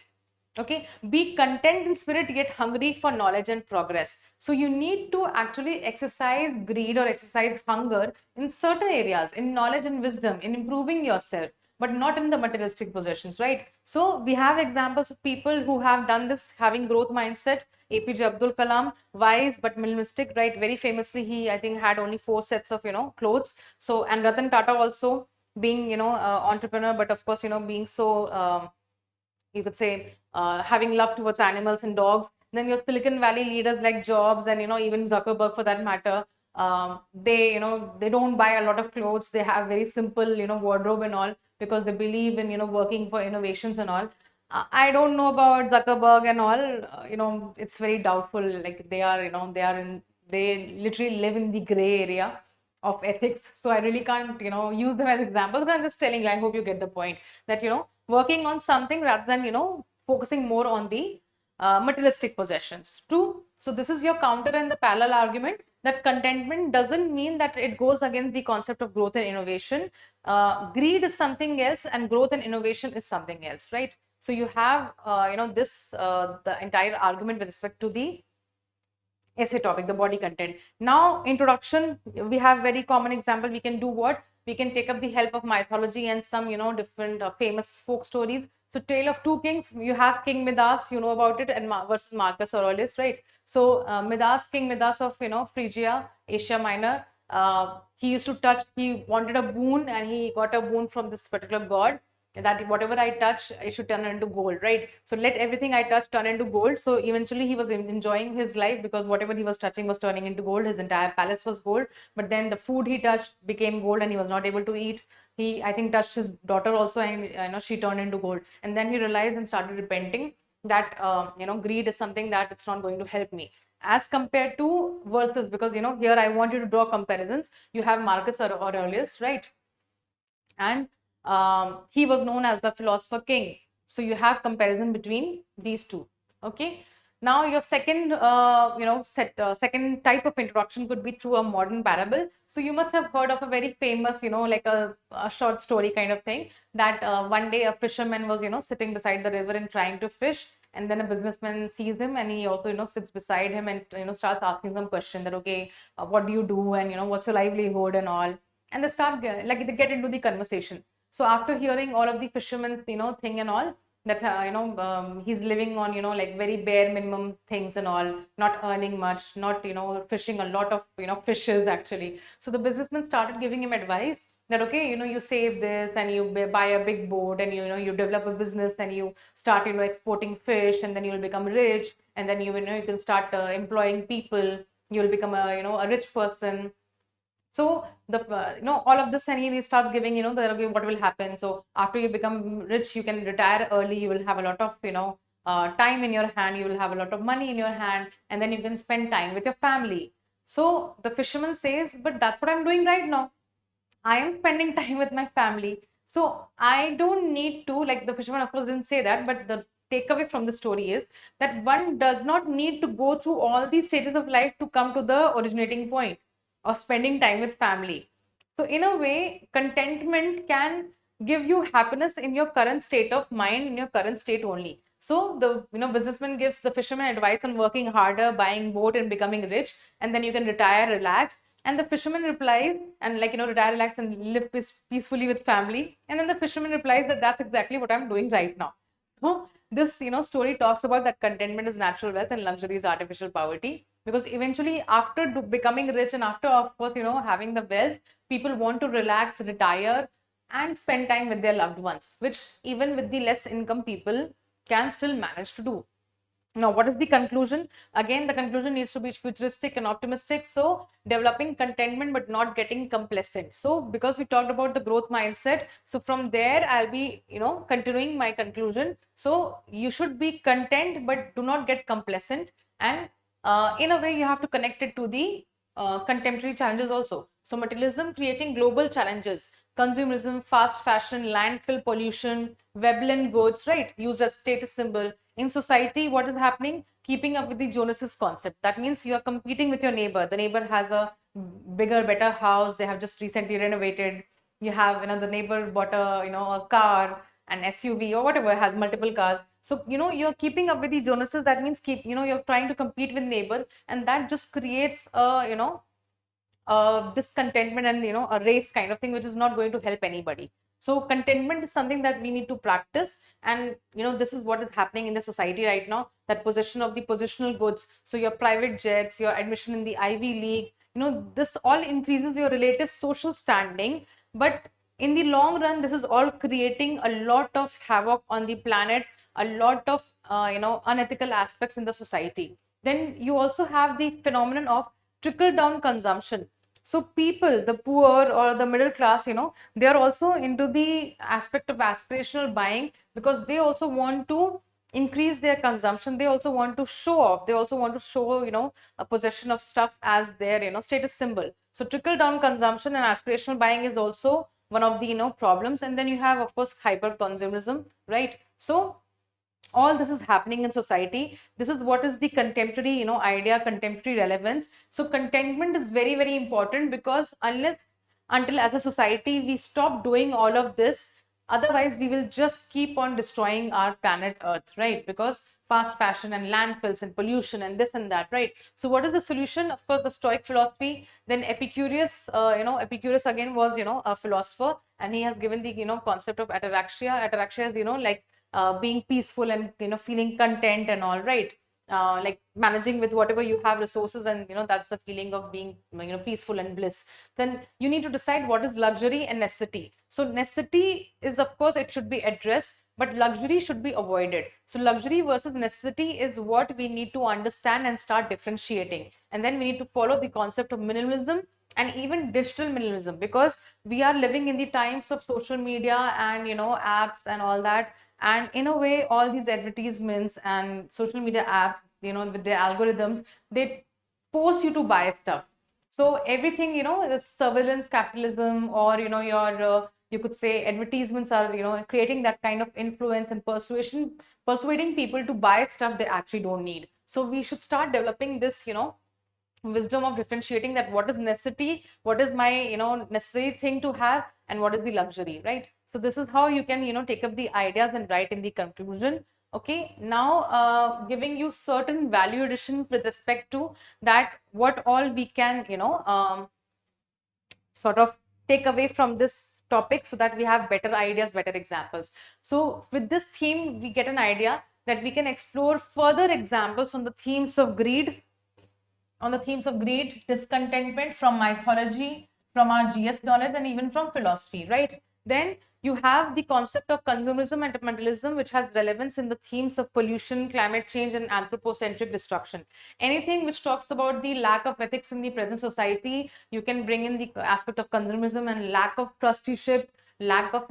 Okay, be content in spirit yet hungry for knowledge and progress. So you need to actually exercise greed or exercise hunger in certain areas, in knowledge and wisdom, in improving yourself, but not in the materialistic possessions, right? So we have examples of people who have done this, having growth mindset. APJ Abdul Kalam, wise but minimalistic, right? Very famously, he, I think, had only 4 sets of clothes. So, and Ratan Tata also, being entrepreneur, but of course being so you could say having love towards animals and dogs. Then your Silicon Valley leaders like Jobs and even Zuckerberg for that matter, they they don't buy a lot of clothes, they have very simple wardrobe and all, because they believe in working for innovations and all. I don't know about Zuckerberg and all, it's very doubtful, like they are they literally live in the gray area of ethics. So I really can't use them as examples, but I'm just telling you, I hope you get the point, that working on something rather than focusing more on the materialistic possessions. True. So this is your counter and the parallel argument, that contentment doesn't mean that it goes against the concept of growth and innovation. Greed is something else, and growth and innovation is something else, right? So you have this the entire argument with respect to the essay topic, the body content. Now introduction, we have very common example. We can do what? We can take up the help of mythology and some different famous folk stories. So Tale of Two Kings, you have King Midas, you know about it, and versus Marcus Aurelius, right? So Midas, King Midas of Phrygia, Asia Minor, he used to touch, he wanted a boon, and he got a boon from this particular god, that whatever I touch, it should turn into gold, right? So let everything I touch turn into gold. So eventually he was enjoying his life, because whatever he was touching was turning into gold. His entire palace was gold. But then the food he touched became gold, and he was not able to eat. He, I think, touched his daughter also, and she turned into gold. And then he realized and started repenting that greed is something that it's not going to help me, as compared to versus, because here I want you to draw comparisons. You have Marcus Aurelius, right? And he was known as the philosopher king. So you have comparison between these two. Okay. Now your second, second type of introduction could be through a modern parable. So you must have heard of a very famous, like a short story kind of thing, that one day a fisherman was, sitting beside the river and trying to fish, and then a businessman sees him, and he also sits beside him, and starts asking some question that, okay, what do you do, and what's your livelihood and all, and they start like they get into the conversation. So after hearing all of the fishermen's thing and all, that he's living on like very bare minimum things and all, not earning much, not fishing a lot of fishes actually. So the businessman started giving him advice that, okay, you save this, and you buy a big boat, and you develop a business, and you start exporting fish, and then you'll become rich, and then you can start employing people, you'll become a rich person. So the all of this, and he starts giving that, okay, what will happen. So after you become rich, you can retire early, you will have a lot of time in your hand, you will have a lot of money in your hand, and then you can spend time with your family. So the fisherman says, but that's what I'm doing right now. I am spending time with my family. So I don't need to, like the fisherman, of course, didn't say that, but the takeaway from the story is that one does not need to go through all these stages of life to come to the originating point of spending time with family. So, in a way, contentment can give you happiness in your current state of mind, in your current state only. So, the businessman gives the fisherman advice on working harder, buying boat, and becoming rich, and then you can retire, relax. And the fisherman replies, and retire, relax, and live peacefully with family. And then the fisherman replies that that's exactly what I'm doing right now. So this story talks about that contentment is natural wealth and luxury is artificial poverty, because eventually after becoming rich and after, of course, having the wealth, people want to relax, retire, and spend time with their loved ones, which even with the less income people can still manage to do. Now, what is the conclusion? Again, the conclusion needs to be futuristic and optimistic. So, developing contentment but not getting complacent. So, because we talked about the growth mindset, so from there, I'll be, continuing my conclusion. So, you should be content but do not get complacent. And in a way, you have to connect it to the contemporary challenges also. So, materialism creating global challenges, consumerism, fast fashion, landfill pollution, Veblen goods, right, used as status symbol. In society, what is happening? Keeping up with the Jonas's concept. That means you are competing with your neighbor. The neighbor has a bigger, better house. They have just recently renovated. You have another neighbor bought a car, an SUV or whatever, has multiple cars. So you're keeping up with the Jonases. That means you're trying to compete with neighbor, and that just creates discontentment and a race kind of thing, which is not going to help anybody. So contentment is something that we need to practice, and this is what is happening in the society right now, that possession of the positional goods. So your private jets, your admission in the Ivy League, this all increases your relative social standing, but in the long run this is all creating a lot of havoc on the planet, a lot of unethical aspects in the society. Then you also have the phenomenon of trickle down consumption. So people, the poor or the middle class, they are also into the aspect of aspirational buying, because they also want to increase their consumption. They also want to show off. They also want to show, a possession of stuff as their, status symbol. So trickle down consumption and aspirational buying is also one of the, problems. And then you have, of course, hyper consumerism, right? So all this is happening in society. This is what is the contemporary idea, contemporary relevance. So contentment is very, very important, because until as a society we stop doing all of this, otherwise we will just keep on destroying our planet earth, right? Because fast fashion and landfills and pollution and this and that, right? So what is the solution? Of course, the Stoic philosophy. Then Epicurus, Epicurus again was a philosopher, and he has given the concept of ataraxia. Ataraxia is like being peaceful and feeling content and all, right? Like managing with whatever you have resources, and that's the feeling of being peaceful and bliss. Then you need to decide what is luxury and necessity. So necessity is, of course, it should be addressed, but luxury should be avoided. So luxury versus necessity is what we need to understand and start differentiating. And then we need to follow the concept of minimalism and even digital minimalism, because we are living in the times of social media and apps and all that. And in a way, all these advertisements and social media apps, with their algorithms, they force you to buy stuff. So everything, the surveillance capitalism, or your you could say advertisements are creating that kind of influence and persuading people to buy stuff they actually don't need. So we should start developing this wisdom of differentiating that what is necessity, what is my necessary thing to have, and what is the luxury, right? So this is how you can take up the ideas and write in the conclusion. Okay, now giving you certain value addition with respect to that, what all we can sort of take away from this topic, so that we have better ideas, better examples. So with this theme, we get an idea that we can explore further examples on the themes of greed, discontentment, from mythology, from our GS knowledge, and even from philosophy, right? Then you have the concept of consumerism and materialism, which has relevance in the themes of pollution, climate change, and anthropocentric destruction. Anything which talks about the lack of ethics in the present society, you can bring in the aspect of consumerism and lack of trusteeship, lack of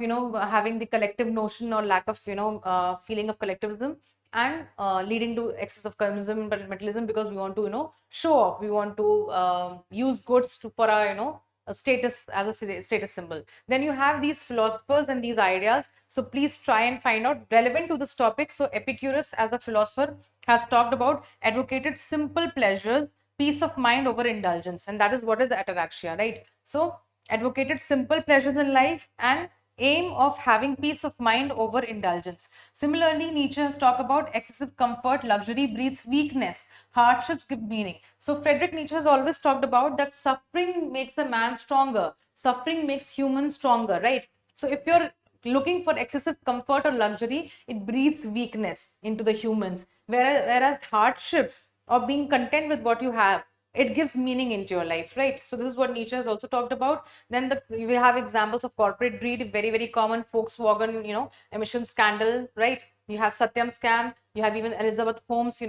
having the collective notion, or lack of feeling of collectivism, and leading to excess of consumerism and materialism, because we want to show off, we want to use goods for our a status, as a status symbol. Then you have these philosophers and these ideas. So please try and find out relevant to this topic. So Epicurus, as a philosopher, has talked about, advocated simple pleasures, peace of mind over indulgence, and that is what is ataraxia, right? So advocated simple pleasures in life and aim of having peace of mind over indulgence. Similarly, Nietzsche has talked about excessive comfort, luxury breeds weakness, hardships give meaning. So Friedrich Nietzsche has always talked about that suffering makes a man stronger, suffering makes humans stronger, right? So if you're looking for excessive comfort or luxury, it breeds weakness into the humans, whereas hardships or being content with what you have, it gives meaning into your life, right? So this is what Nietzsche has also talked about. Then we have examples of corporate greed, very very common. Volkswagen emission scandal, right? You have Satyam scam, you have even Elizabeth Holmes,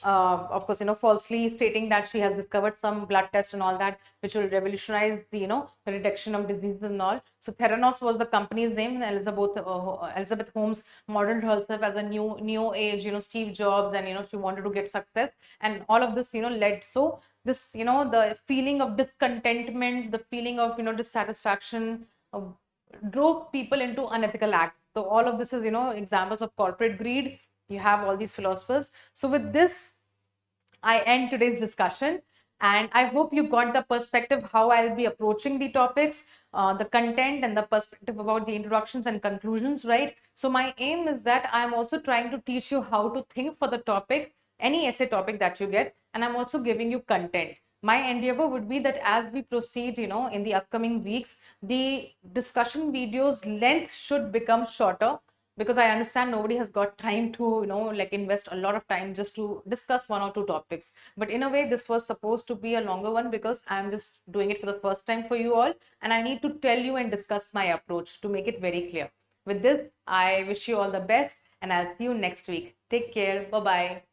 of course, falsely stating that she has discovered some blood test and all that, which will revolutionize the reduction of diseases and all. So Theranos was the company's name. Elizabeth Holmes modeled herself as a new age, Steve Jobs, and she wanted to get success, and all of this, led. So this, the feeling of discontentment, the feeling of dissatisfaction, drove people into unethical acts. So all of this is examples of corporate greed. You have all these philosophers. So with this, I end today's discussion, and I hope you got the perspective how I'll be approaching the topics, the content, and the perspective about the introductions and conclusions, right? So my aim is that I'm also trying to teach you how to think for the topic, any essay topic that you get, and I'm also giving you content. My endeavor would be that as we proceed, in the upcoming weeks, the discussion videos length should become shorter, because I understand nobody has got time to like invest a lot of time just to discuss one or two topics. But in a way, this was supposed to be a longer one, because I'm just doing it for the first time for you all, and I need to tell you and discuss my approach to make it very clear. With this, I wish you all the best, and I'll see you next week. Take care. Bye bye.